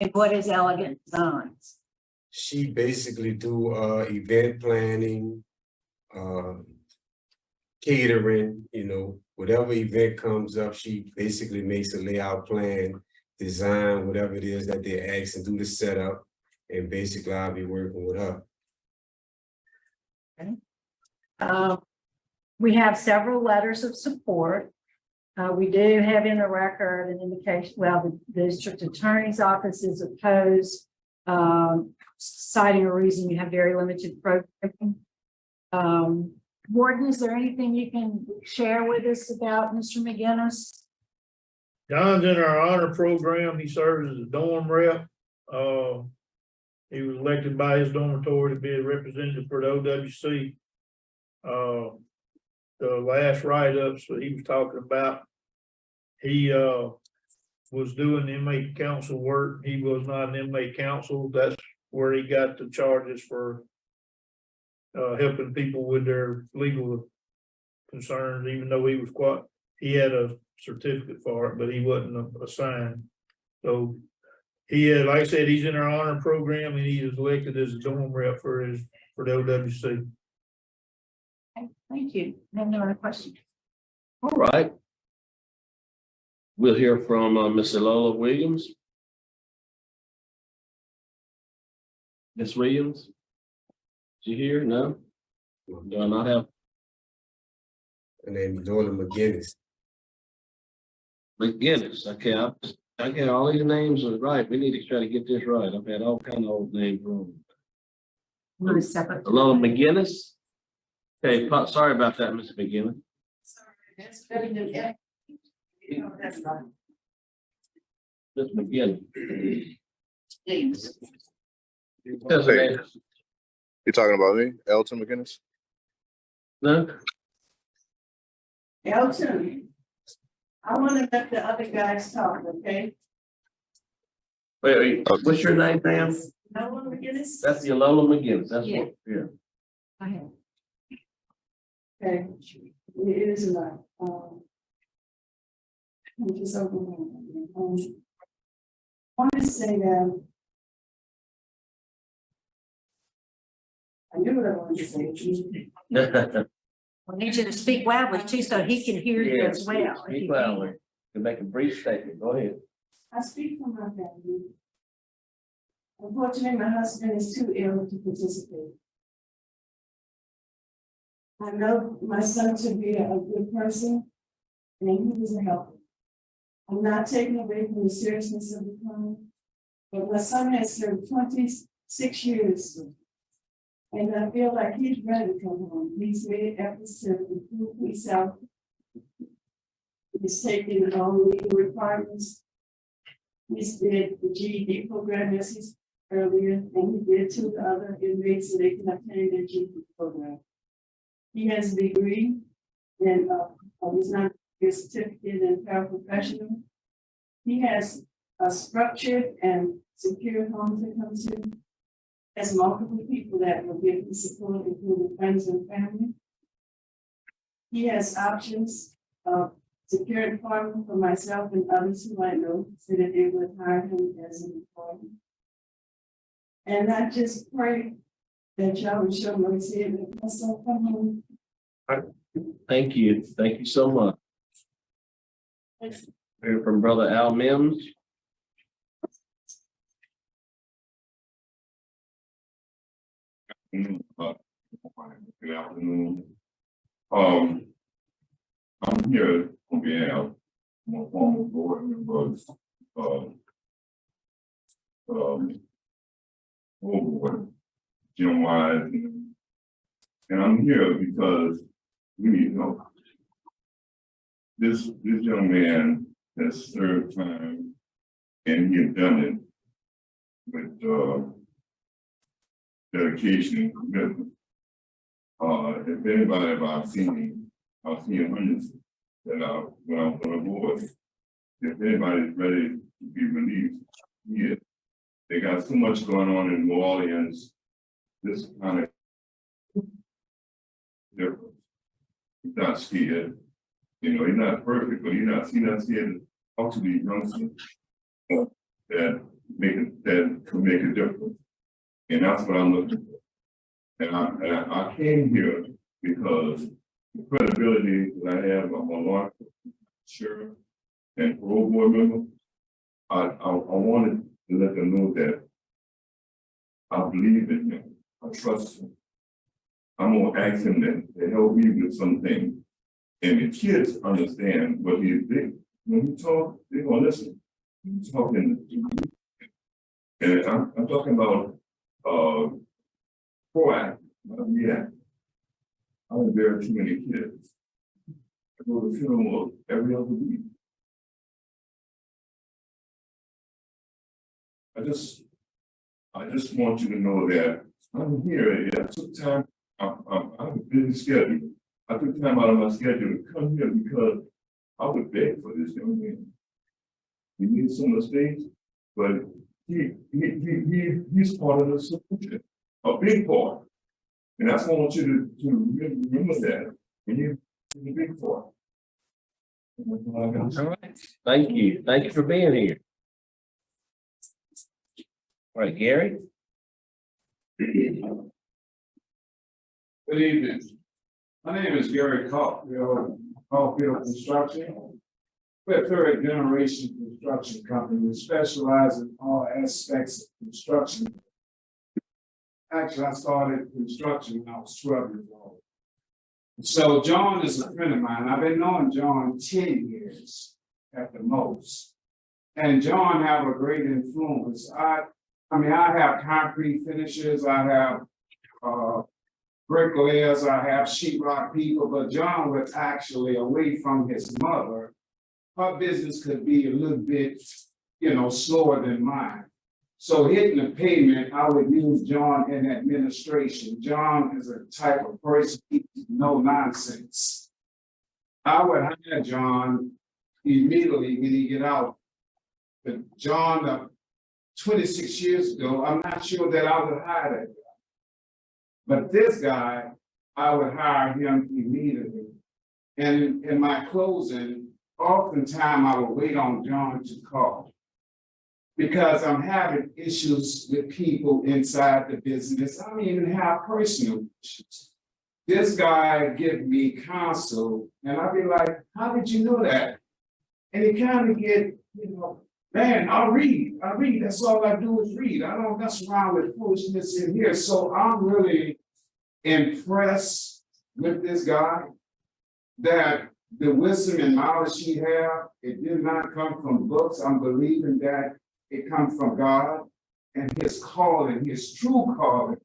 S10: And what is Elegant Designs?
S11: She basically do event planning, catering, whatever event comes up, she basically makes a layout plan, design whatever it is that they ask, and do the setup. And basically I'll be working with her.
S10: Okay. We have several letters of support. We do have in the record an indication, the district attorney's office is opposed, citing a reason you have very limited programming. Warden, is there anything you can share with us about Mr. McGinnis?
S12: John's in our honor program. He serves as a dorm rep. He was elected by his dormitory to be a representative for the OWC. The last write-ups that he was talking about, he was doing inmate counsel work. He was not an inmate counsel. That's where he got the charges for helping people with their legal concerns, even though he had a certificate for it, but he wasn't assigned. So he had, like I said, he's in our honor program, and he was elected as a dorm rep for the OWC.
S10: Okay, thank you. I have no other questions.
S2: All right. We'll hear from Miss Lola Williams. Miss Williams? Is she here? No? Do I not have
S11: And then Dora McGinnis.
S2: McGinnis? Okay, I get all these names are right. We need to try to get this right. I've had all kind of old names wrong.
S10: Want a separate?
S2: Lola McGinnis? Okay, sorry about that, Miss McGinnis.
S8: That's better than F. That's right.
S2: Miss McGinnis.
S8: James.
S2: Doesn't
S13: Hey.
S2: matter.
S13: You talking about me, Elton McGinnis?
S2: No?
S8: Elton, I want to let the other guys talk, okay?
S2: Wait, what's your name, ma'am?
S8: No one McGinnis?
S2: That's Lola McGinnis. That's
S8: Yeah.
S2: what, yeah.
S10: I have.
S14: Okay, it is a lot. I'm just overwhelmed. I want to say that I knew what I wanted to say.
S10: We need you to speak loudly too, so he can hear you as well. if
S2: Speak
S10: you can.
S2: loudly. You make a brief statement. Go ahead.
S14: I speak for my family. Unfortunately, my husband is too ill to participate. I know my son to be a good person, and he was a helper. I'm not taking away from the seriousness of the crime, but my son has served 26 years. And I feel like he's ready to come home. He's made efforts to improve himself. He's taken all legal requirements. He's did the GED program as he's earlier, and he did to the other inmates so they can obtain their GED program. He has a degree in, he's not a certificate in paraprofessional. He has a structured and secure home to come to. Has multiple people that will give him support, including friends and family. He has options of secure employment for myself and others who I know, so that they would hire him as an employee. And I just pray that y'all will show mercy and let my son come home.
S2: Thank you. Thank you so much. Hear from Brother Al Mims.
S15: Good afternoon. I'm here on behalf of my former board members, board, Jim Wise, and I'm here because we need help. This young man has served time, and he has done it with dedication and commitment. If anybody ever I've seen hundreds that when I was on the board. If anybody's ready to be released, yeah. They got so much going on in New Orleans. This kind of difference. He's not scared. You know, he's not perfect, but he's not scared to talk to these youngsters that could make a difference. And that's what I'm looking for. And I came here because the credibility that I have on my law sheriff and parole board member, I wanted to let them know that I believe in him. I trust him. I'm gonna ask him to help me with something. And the kids understand what he's doing. When he talk, they're gonna listen. He's talking to me. And I'm talking about proactive. Yeah. I don't bear too many kids. I go to funeral every other week. I just want you to know that I'm here. I took time. I have a busy schedule. I took time out of my schedule to come here because I would beg for this young man. He needs so much things, but he's part of the solution, a big part. And that's what I want you to remember that. When you're the big part.
S2: All right. Thank you. Thank you for being here. All right, Gary.
S16: Good evening. My name is Gary Caulfield, Caulfield Construction.
S11: we're a third generation construction company. We specialize in all aspects of construction. Actually, I started construction when I was 12 years old. So John is a friend of mine. I've been knowing John 10 years at the most. And John have a great influence. I have concrete finishers, I have bricklayers, I have sheetrock people, but John was actually away from his mother. Her business could be a little bit, slower than mine. So hitting the pavement, I would use John in administration. John is a type of person, no nonsense. I would hire John immediately when he get out. But John, 26 years ago, I'm not sure that I would hire that guy. But this guy, I would hire him immediately. And in my closing, oftentimes I would wait on John to call. Because I'm having issues with people inside the business. I don't even have personal issues. This guy give me counsel, and I'd be like, how did you know that? And he kind of get, man, I read. That's all I do is read. I don't mess around with foolishness in here. So I'm really impressed with this guy that the wisdom and knowledge he have, it did not come from books. I'm believing that it comes from God and his calling, his true calling,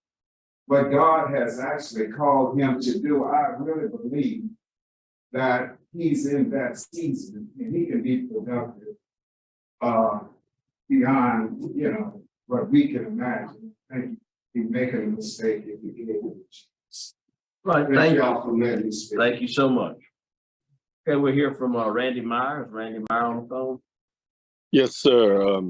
S11: what God has actually called him to do. I really believe that he's in that season and he can be productive beyond, what we can imagine. And he's making a mistake if he gave it a chance.
S2: Right,
S11: Thank y'all for letting me speak.
S2: Thank you so much. Okay, we'll hear from Randy Meyer. Is Randy Meyer on the phone?
S17: Yes, sir.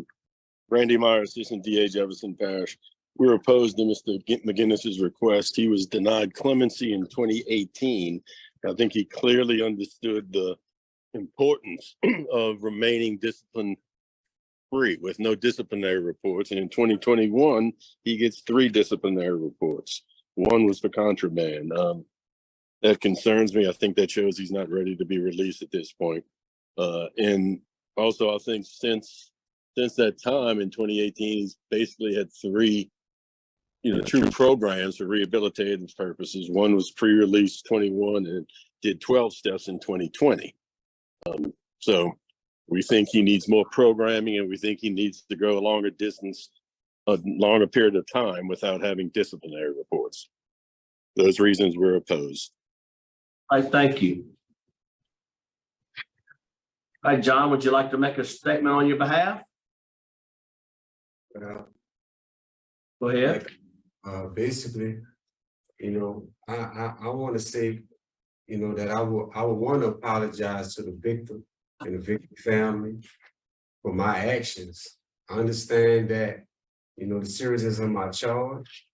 S17: Randy Meyer, Assistant DA, Jefferson Parish. We're opposed to Mr. McGinnis's request. He was denied clemency in 2018. I think he clearly understood the importance of remaining discipline-free with no disciplinary reports. And in 2021, he gets 3 disciplinary reports. One was for contraband. That concerns me. I think that shows he's not ready to be released at this point. And also, I think since that time in 2018, he's basically had 3, true programs for rehabilitative purposes. One was pre-release 21 and did 12 steps in 2020. So we think he needs more programming and we think he needs to go a longer distance, a longer period of time without having disciplinary reports. Those reasons we're opposed.
S2: All right, thank you. All right, John, would you like to make a statement on your behalf? Go ahead.
S11: Basically, I want to say, that I would want to apologize to the victim and the victim family for my actions. I understand that, the seriousness of my charge,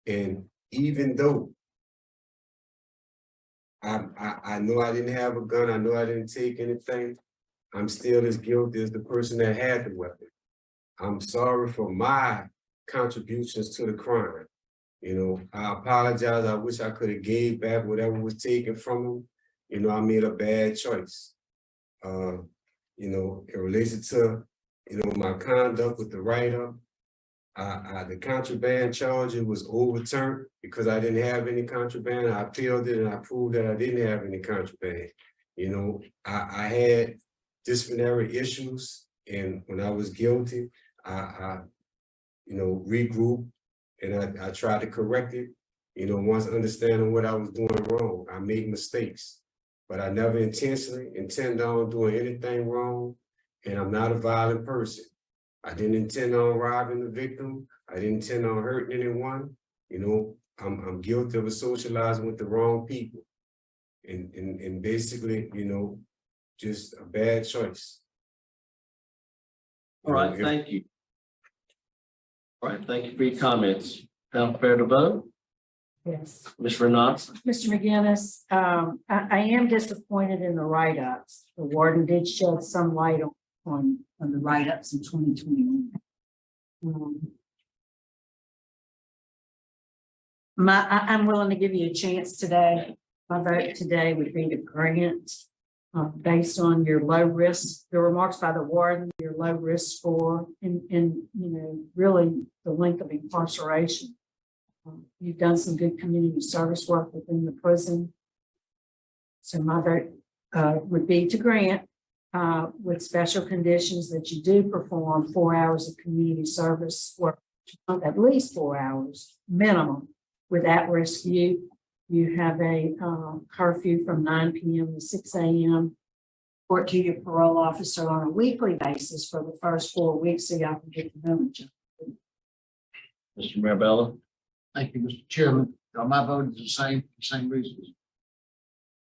S11: and even though I know I didn't have a gun, I know I didn't take anything, I'm still as guilty as the person that had the weapon. I'm sorry for my contributions to the crime. I apologize. I wish I could have gave back whatever was taken from him. I made a bad choice. It related to, my conduct with the write-up. The contraband charge, it was overturned because I didn't have any contraband. I appealed it and I proved that I didn't have any contraband. I had disciplinary issues, and when I was guilty, I regrouped and I tried to correct it. Once understanding what I was doing wrong, I made mistakes, but I never intentionally intend on doing anything wrong, and I'm not a violent person. I didn't intend on robbing the victim. I didn't intend on hurting anyone. I'm guilty of socializing with the wrong people, and basically, just a bad choice.
S2: All right, thank you. All right, thank you for your comments. Now fair to vote?
S10: Yes.
S2: Ms. Renaud?
S10: Mr. McGinnis, I am disappointed in the write-ups. The warden did shed some light on the write-ups in 2021. I'm willing to give you a chance today. My vote today would be to grant based on your low risk, the remarks by the warden, your low risk score, and really the length of incarceration. You've done some good community service work within the prison. So my vote would be to grant with special conditions that you do perform 4 hours of community service work, at least 4 hours minimum with at-risk youth. You have a curfew from 9 p.m. to 6 a.m. Report to your parole officer on a weekly basis for the first 4 weeks so y'all can get to know each other.
S2: Mr. Marabella?
S3: Thank you, Mr. Chairman. My vote is the same reasons.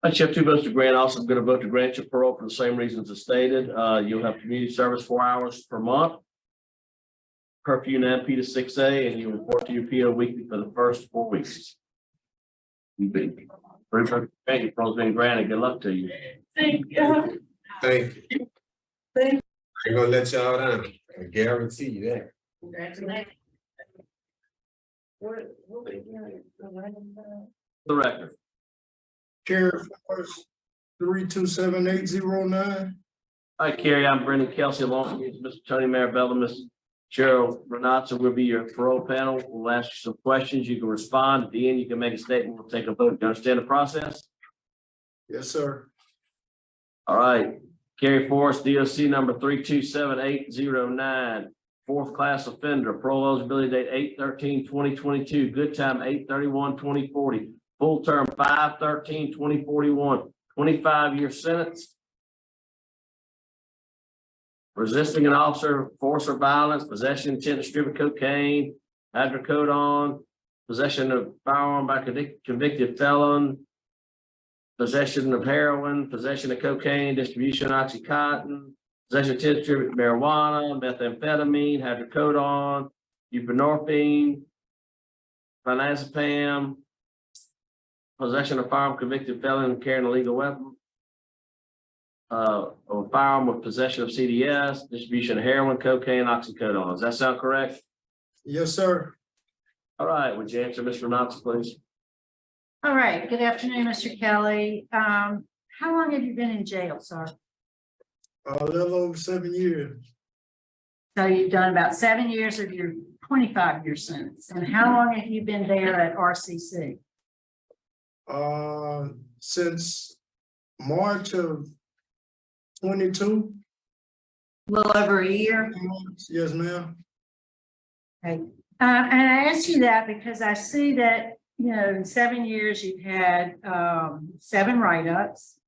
S2: I have 2 votes to grant. Also, I'm going to vote to grant your parole for the same reasons as stated. You'll have community service 4 hours per month. Curfew 9 p to 6 a, and you report to your PO weekly for the first 4 weeks. You beat. Your parole's been granted. Good luck to you.
S11: Thank you.
S14: Thank you.
S11: I ain't gonna let y'all down. I guarantee you that.
S2: The record.
S14: Kerry Forrest, 3278009.
S2: All right, Kerry, I'm Brendan Kelsey, along with Mr. Tony Marabella, Ms. Cheryl Renata will be your parole panel. We'll ask you some questions. You can respond. At the end, you can make a statement. We'll take a vote. You understand the process?
S14: Yes, sir.
S2: All right. Kerry Forrest, DOC number 3278009. 4th class offender, parole eligibility date 8/13/2022, good time 8/31/2040, full term 5/13/2041, 25-year sentence. Resisting an officer, force or violence, possession intent to distribute cocaine, hydrocodone, possession of firearm by convicted felon, possession of heroin, possession of cocaine, distribution of Oxycontin, possession of intent to distribute marijuana, methamphetamine, hydrocodone, buprenorphine, clonazepam, possession of firearm convicted felon and carrying a legal weapon, of a firearm with possession of CDS, distribution of heroin, cocaine, oxycodone. Does that sound correct?
S14: Yes, sir.
S2: All right, would you answer Mr. Renato, please?
S10: All right, good afternoon, Mr. Kelly. How long have you been in jail, sir?
S14: A little over 7 years.
S10: So you've done about 7 years of your 25-year sentence. And how long have you been there at RCC?
S14: Since March of 22.
S10: A little over a year?
S14: Yes, ma'am.
S10: Okay. And I ask you that because I see that, in 7 years, you've had 7 write-ups.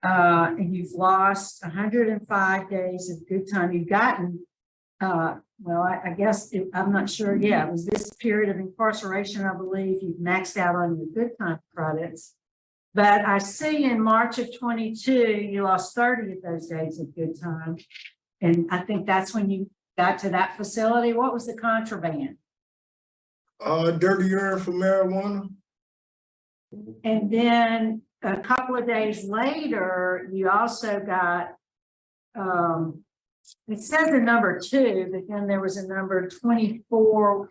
S10: And you've lost 105 days of good time. You've gotten, I guess, I'm not sure. Yeah, it was this period of incarceration, I believe you've maxed out on your good time credits. But I see in March of 22, you lost 30 of those days of good time. And I think that's when you got to that facility. What was the contraband?
S14: Dirty urine for marijuana.
S10: And then a couple of days later, you also got, it says a number 2, but then there was a number 24,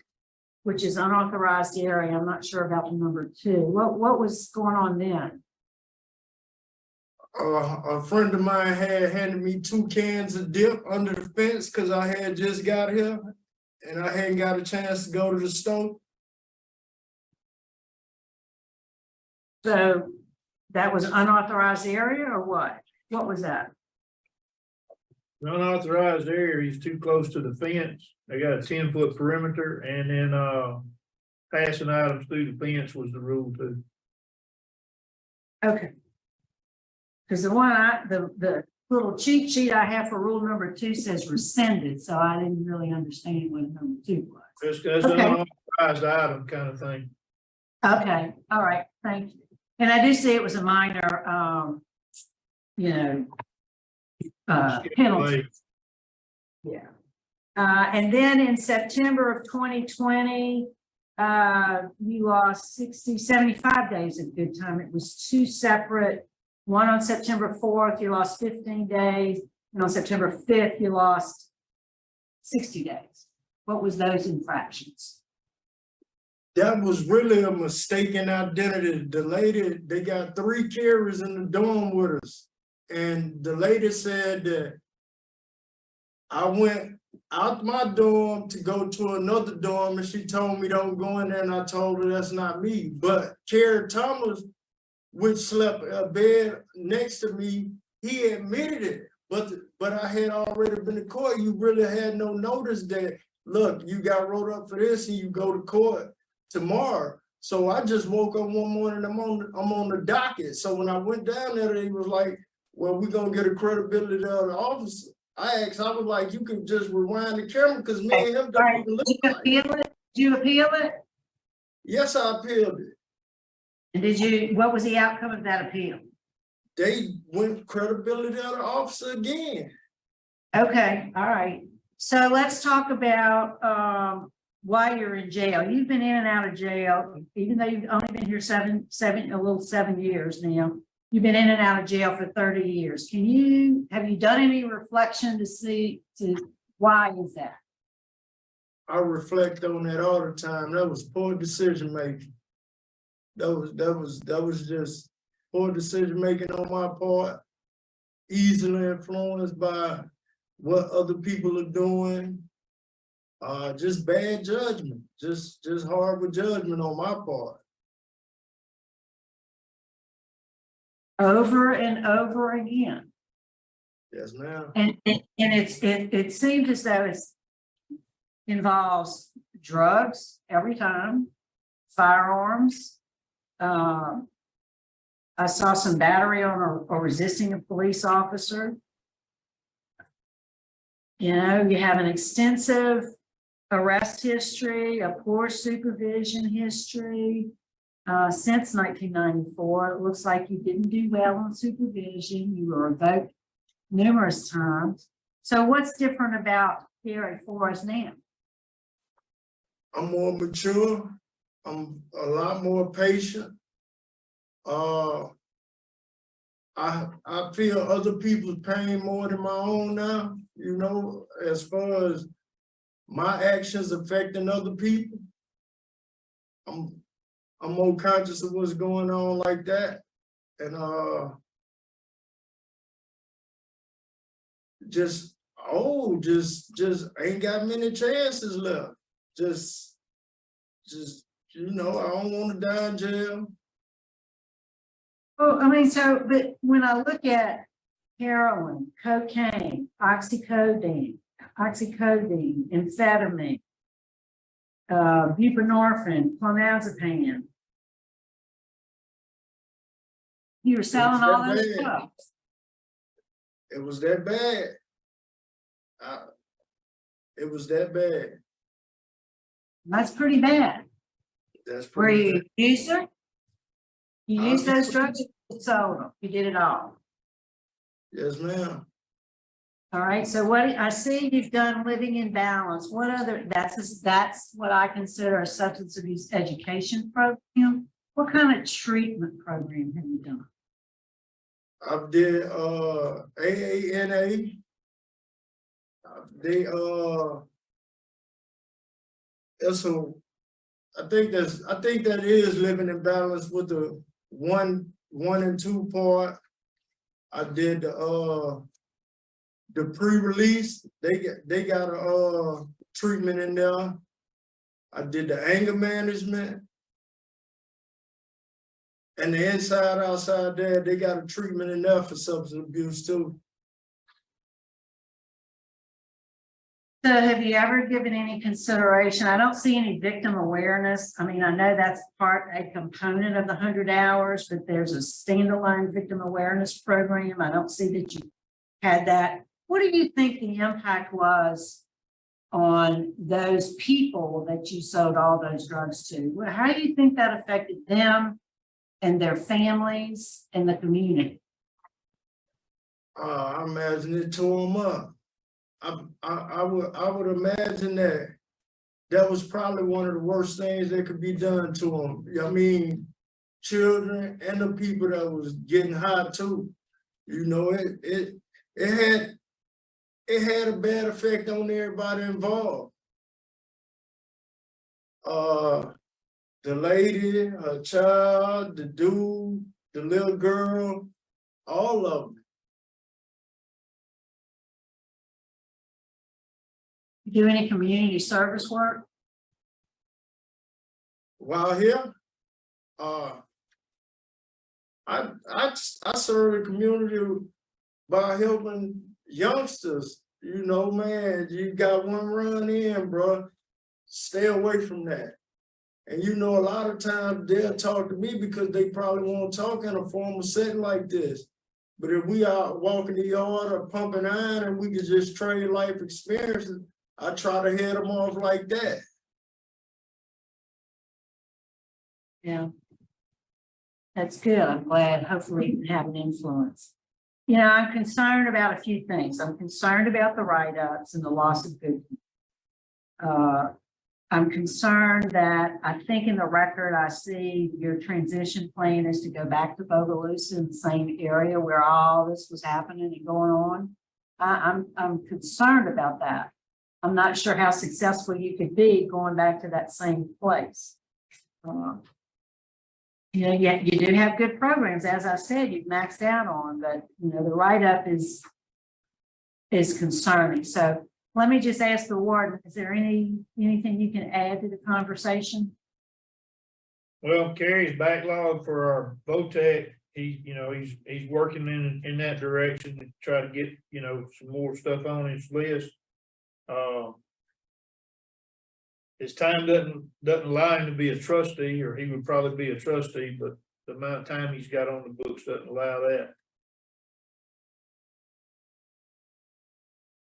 S10: which is unauthorized area. I'm not sure about the number 2. What was going on then?
S14: A friend of mine had handed me 2 cans of dip under the fence because I had just got here and I hadn't got a chance to go to the store.
S10: So that was unauthorized area or what? What was that?
S12: Unauthorized area is too close to the fence. They got a 10-foot perimeter, and then passing items through the fence was the rule too.
S10: Okay. Because the one the little cheat sheet I have for rule number 2 says rescinded, so I didn't really understand what number 2 was.
S12: It's an unauthorized item kind of thing.
S10: Okay, all right, thank you. And I do see it was a minor, penalty. Yeah. And then in September of 2020, you lost 75 days of good time. It was 2 separate, one on September 4th, you lost 15 days. And on September 5th, you lost 60 days. What was those infractions?
S14: That was really a mistaken identity. The lady, they got 3 carriers in the dorm with us.
S11: And the lady said that I went out my dorm to go to another dorm, and she told me don't go in there, and I told her that's not me. But Kerry Thomas, which slept a bed next to me, he admitted it. But I had already been to court. You really had no notice that, look, you got wrote up for this and you go to court tomorrow. So I just woke up one morning, I'm on the docket. So when I went down there, they was like, well, we're gonna get a credibility of the officer. I was like, you can just rewind the camera because me and him don't even look like.
S10: Did you appeal it?
S11: Yes, I appealed it.
S10: And what was the outcome of that appeal?
S11: They went credibility of the officer again.
S10: Okay, all right. So let's talk about why you're in jail. You've been in and out of jail, even though you've only been here 7 years now. You've been in and out of jail for 30 years. Have you done any reflection to why is that?
S11: I reflect on that all the time. That was poor decision making. That was just poor decision making on my part, easily influenced by what other people are doing. Just bad judgment, just horrible judgment on my part.
S10: Over and over again.
S11: Yes, ma'am.
S10: And it seems as though it involves drugs every time, firearms. I saw some battery on or resisting a police officer. You know, you have an extensive arrest history, a poor supervision history. Since 1994, it looks like you didn't do well on supervision. You were revoked numerous times. So what's different about Kerry Forrest now?
S11: I'm more mature. I'm a lot more patient. I feel other people's pain more than my own now, you know, as far as my actions affecting other people. I'm more conscious of what's going on like that. And just ain't got many chances left. Just you know, I don't want to die in jail.
S10: Well, I mean, but when I look at heroin, cocaine, oxycodone, amphetamine, buprenorphine, clonazepam, you were selling all those drugs.
S11: It was that bad. It was that bad.
S10: That's pretty bad.
S11: That's
S10: Were
S11: pretty
S10: you
S11: bad.
S10: a user? You used those drugs, you sold them, you did it all.
S11: Yes, ma'am.
S10: All right, so what I see you've done living in balance. What other, that's what I consider a substance abuse education program. What kind of treatment program have you done?
S11: I did AANA. I think that is living in balance with the 1 and 2 part. I did the pre-release. They got a treatment in there. I did the anger management. And the inside, outside there, they got a treatment in there for substance abuse too.
S10: So have you ever given any consideration? I don't see any victim awareness. I mean, I know that's a component of the 100 hours, but there's a standalone victim awareness program. I don't see that you had that. What do you think the impact was on those people that you sold all those drugs to? How do you think that affected them and their families and the community?
S11: I imagine it tore them up. I would imagine that was probably one of the worst things that could be done to them. I mean, children and the people that was getting high too. You know, it had a bad effect on everybody involved. The lady, her child, the dude, the little girl, all of them.
S10: do any community service work?
S12: While here, I serve the community by helping youngsters. You know, man, you got one run in, bro. Stay away from that. And you know, a lot of times they'll talk to me because they probably won't talk in a formal setting like this. But if we are walking the yard or pumping iron and we can just trade life experiences, I try to head them off like that.
S10: Yeah. That's good. I'm glad. Hopefully you can have an influence. You know, I'm concerned about a few things. I'm concerned about the write-ups and the loss of good. I'm concerned that I think in the record, I see your transition plan is to go back to Bogalusa in the same area where all this was happening and going on. I'm concerned about that. I'm not sure how successful you could be going back to that same place. You know, yet you do have good programs, as I said, you've maxed out on, but you know, the write-up is concerning. So let me just ask the warden, is there anything you can add to the conversation?
S12: Well, Kerry's backlog for our VOTEC, he's working in that direction to try to get, some more stuff on his list. His time doesn't allow him to be a trustee, or he would probably be a trustee, but the amount of time he's got on the books doesn't allow that.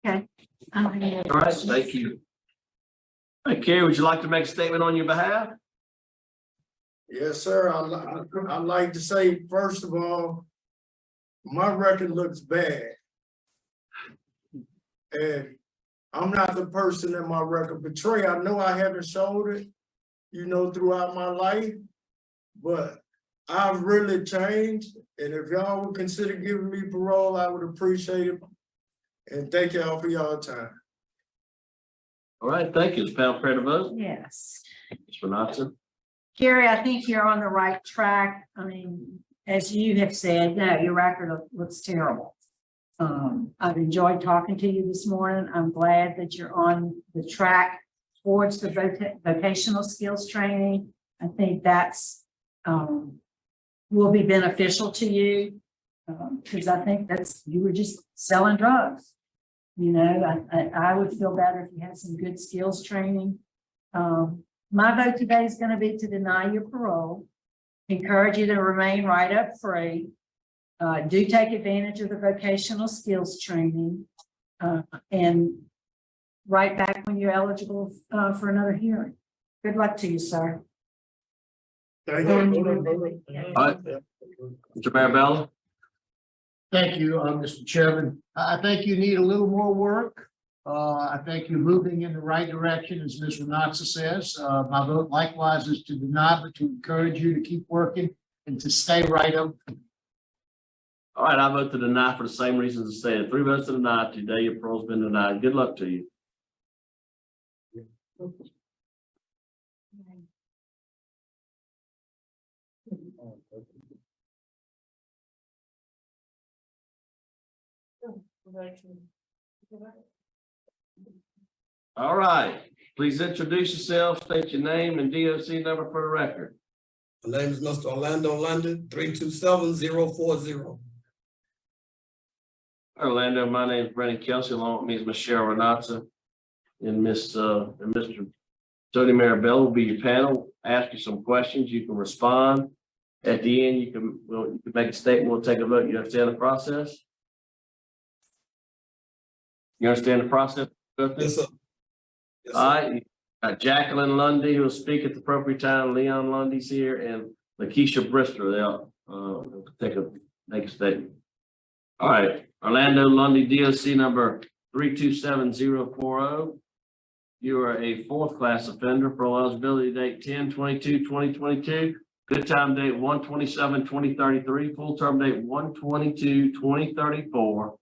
S10: Okay.
S2: All right, thank you. Hey, Kerry, would you like to make a statement on your behalf?
S12: Yes, sir. I'd like to say, first of all, my record looks bad. And I'm not the person that my record betray. I know I haven't showed it, throughout my life, but I've really changed. And if y'all would consider giving me parole, I would appreciate it. And thank y'all for y'all time.
S2: All right, thank you. Is panel prepared to vote?
S10: Yes.
S2: Ms. Renata?
S10: Kerry, I think you're on the right track. I mean, as you have said, no, your record looks terrible. I've enjoyed talking to you this morning. I'm glad that you're on the track towards the vocational skills training. I think that's will be beneficial to you because I think you were just selling drugs. I would feel better if you had some good skills training. My vote today is going to be to deny your parole, encourage you to remain write-up free. Do take advantage of the vocational skills training and write back when you're eligible for another hearing. Good luck to you, sir.
S12: Thank
S2: All right. Mr. Marabella?
S3: Thank you, Mr. Chairman. I think you need a little more work. I think you're moving in the right direction, as Ms. Renata says. My vote likewise is to deny, but to encourage you to keep working and to stay right up.
S2: All right, I vote to deny for the same reasons as stated. 3 votes to deny. Today your parole's been denied. Good luck to you. All right, please introduce yourself, state your name and DOC number for the record.
S18: My name is Mr. Orlando Lundie, 327-040.
S2: Orlando, my name is Brennan Kelsey, along with me is Michelle Renata and Mr. Tony Marabella will be your panel. Ask you some questions, you can respond. At the end, you can make a statement, we'll take a vote. You understand the process? You understand the process?
S18: Yes, sir. Yes, sir.
S2: All right, Jacqueline Lundie, who will speak at the appropriate time. Leon Lundie's here, and Lakeisha Brister. They'll make a statement. All right, Orlando Lundie, DOC number 327040. You are a 4th class offender. Parole eligibility date 10/22/2022. Good time date 1/27/2033. Full term date 1/22/2034.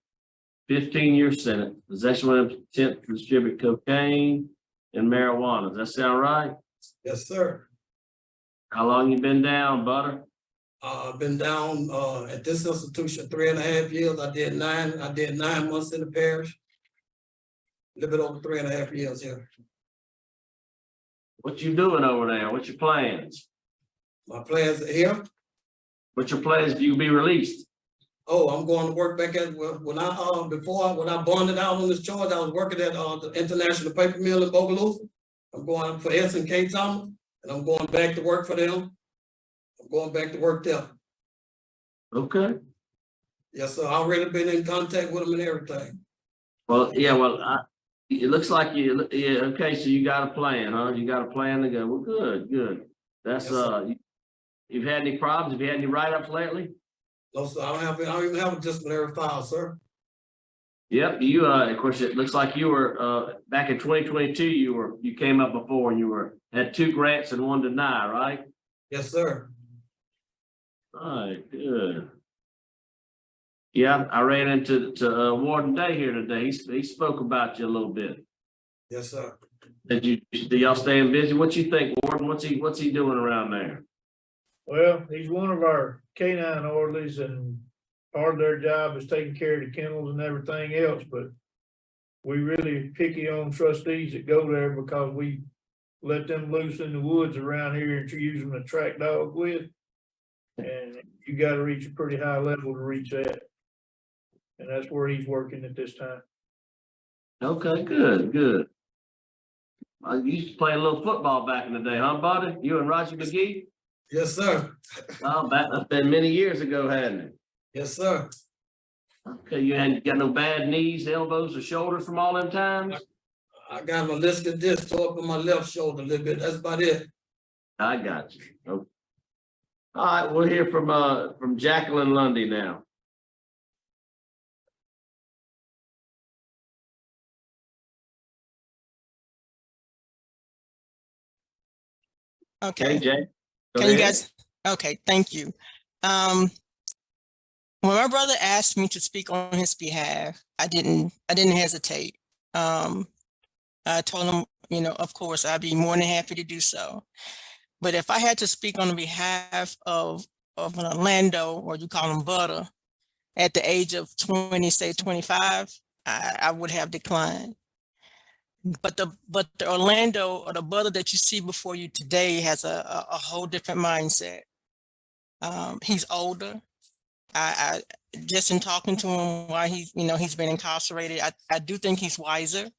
S2: 15-year sentence. Possession with intent to distribute cocaine and marijuana. Does that sound right?
S18: Yes, sir.
S2: How long you been down, Butter?
S18: I've been down at this institution 3.5 years. I did 9 months in the parish. A little bit over 3.5 years here.
S2: What you doing over there? What's your plans?
S18: My plans are here.
S2: What's your plans if you can be released?
S18: Oh, I'm going to work back at, when I bonded out on this charge, I was working at, the International Paper Mill in Bogalusa. I'm going for S&K Thomas, and I'm going back to work for them. I'm going back to work there.
S2: Okay.
S18: Yes, sir. I already been in contact with them and everything.
S2: Well, yeah, it looks like yeah, okay, so you got a plan, huh? You got a plan to go. Well, good. That's,
S18: Yes,
S2: you've had any problems? Have you had any write-ups lately?
S18: No, sir, I don't even have a disciplinary file, sir.
S2: Yep, you, of course, it looks like you were, back in 2022, you came up before and had 2 grants and 1 deny, right?
S18: Yes, sir.
S2: All right, good. Yeah, I ran into Warden Day here today. He spoke about you a little bit.
S18: Yes, sir.
S2: Do y'all staying busy? What you think, Warden? What's he doing around there?
S12: Well, he's one of our canine orderlies, and part of their job is taking care of the kennels and everything else, but we really picky on trustees that go there because we let them loose in the woods around here and use them to track dog with. And you gotta reach a pretty high level to reach that. And that's where he's working at this time.
S2: Okay, good. I used to play a little football back in the day, huh, buddy? You and Roger McGee?
S18: Yes, sir.
S2: Oh, that's been many years ago, hadn't it?
S18: Yes, sir.
S2: Okay, you hadn't got no bad knees, elbows, or shoulders from all them times?
S18: I got my meniscus disc tore up in my left shoulder a little bit. That's about it.
S2: I got you. Okay. All right, we'll hear from Jacqueline Lundie now.
S19: Okay.
S2: Jay,
S19: can you guys? Okay, thank you. When my brother asked me to speak on his behalf, I didn't hesitate. I told him, you know, of course, I'd be more than happy to do so. But if I had to speak on behalf of an Orlando, or you call him Butter, at the age of 20, say 25, I would have declined. But the Orlando, or the Butter that you see before you today, has a whole different mindset. He's older. I just in talking to him while he's been incarcerated, I do think he's wiser,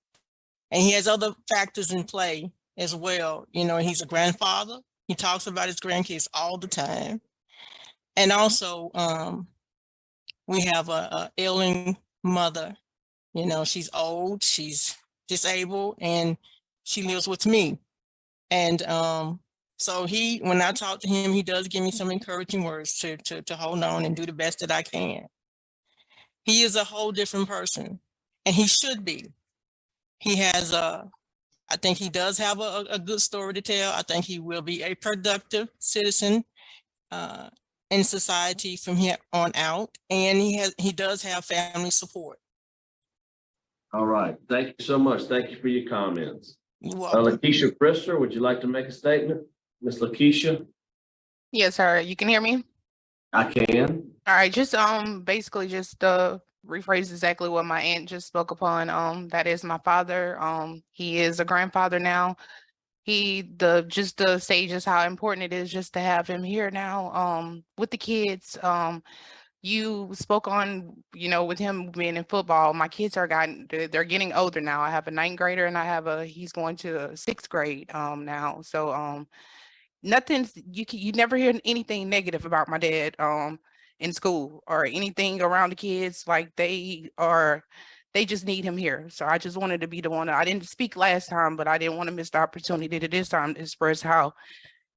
S19: and he has other factors in play as well. You know, he's a grandfather. He talks about his grandkids all the time. And also, we have a ailing mother. You know, she's old, she's disabled, and she lives with me. And so when I talk to him, he does give me some encouraging words to hold on and do the best that I can. He is a whole different person, and he should be. He has I think he does have a good story to tell. I think he will be a productive citizen in society from here on out, and he does have family support.
S2: All right, thank you so much. Thank you for your comments.
S19: You're welcome.
S2: Lakeisha Brister, would you like to make a statement? Miss Lakeisha?
S20: Yes, sir. You can hear me?
S2: I can.
S20: All right, just basically just rephrase exactly what my aunt just spoke upon. That is my father. He is a grandfather now. Just to say just how important it is just to have him here now with the kids. You spoke on, with him being in football. My kids they're getting older now. I have a 9th grader and he's going to 6th grade now. So nothing, you never hear anything negative about my dad in school or anything around the kids. Like they just need him here. So I just wanted to be the one. I didn't speak last time, but I didn't want to miss the opportunity to this time to express how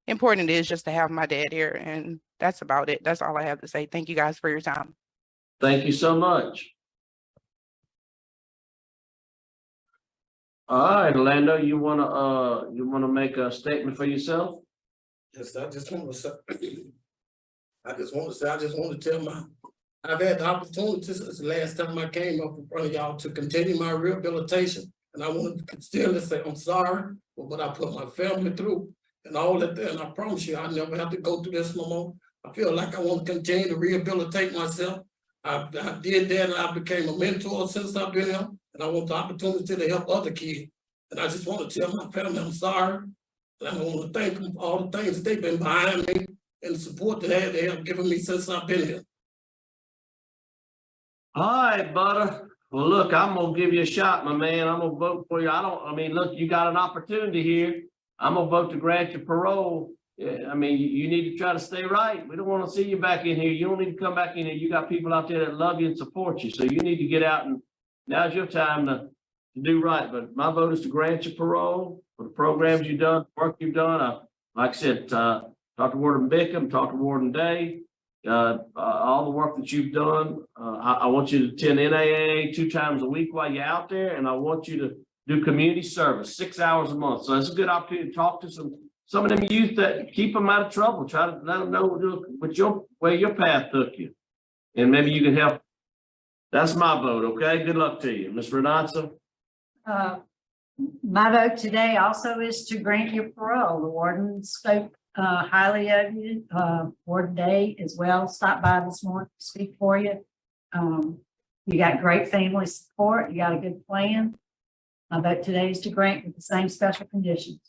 S20: important it is just to have my dad here. And that's about it. That's all I have to say. Thank you guys for your time.
S2: Thank you so much. All right, Orlando, you wanna make a statement for yourself?
S18: Yes, I just want to tell I've had the opportunity since the last time I came up in front of y'all to continue my rehabilitation. And I want to still say I'm sorry for what I put my family through and all that there. And I promise you, I never have to go through this no more. I feel like I want to continue to rehabilitate myself. I did that and I became a mentor since I've been here. And I want the opportunity to help other kids. And I just want to tell my family I'm sorry. And I want to thank them for all the things that they've been behind me and the support that they have given me since I've been here.
S2: All right, Butter. Well, look, I'm gonna give you a shot, my man. I'm gonna vote for you. Look, you got an opportunity here. I'm gonna vote to grant you parole. Yeah, I mean, you need to try to stay right. We don't want to see you back in here. You don't need to come back in here. You got people out there that love you and support you. So you need to get out, and now's your time to do right. But my vote is to grant you parole for the programs you've done, work you've done. Like I said, talk to Warden Bickham, talk to Warden Day. All the work that you've done. I want you to attend NAA 2 times a week while you're out there, and I want you to do community service 6 hours a month. So it's a good opportunity to talk to some of them youth that keep them out of trouble. Try to let them know where your path took you, and maybe you can help. That's my vote. Okay. Good luck to you, Ms. Renata.
S10: My vote today also is to grant you parole. The warden spoke highly of you. Warden Day as well stopped by this morning to speak for you. You got great family support. You got a good plan. My vote today is to grant with the same special conditions.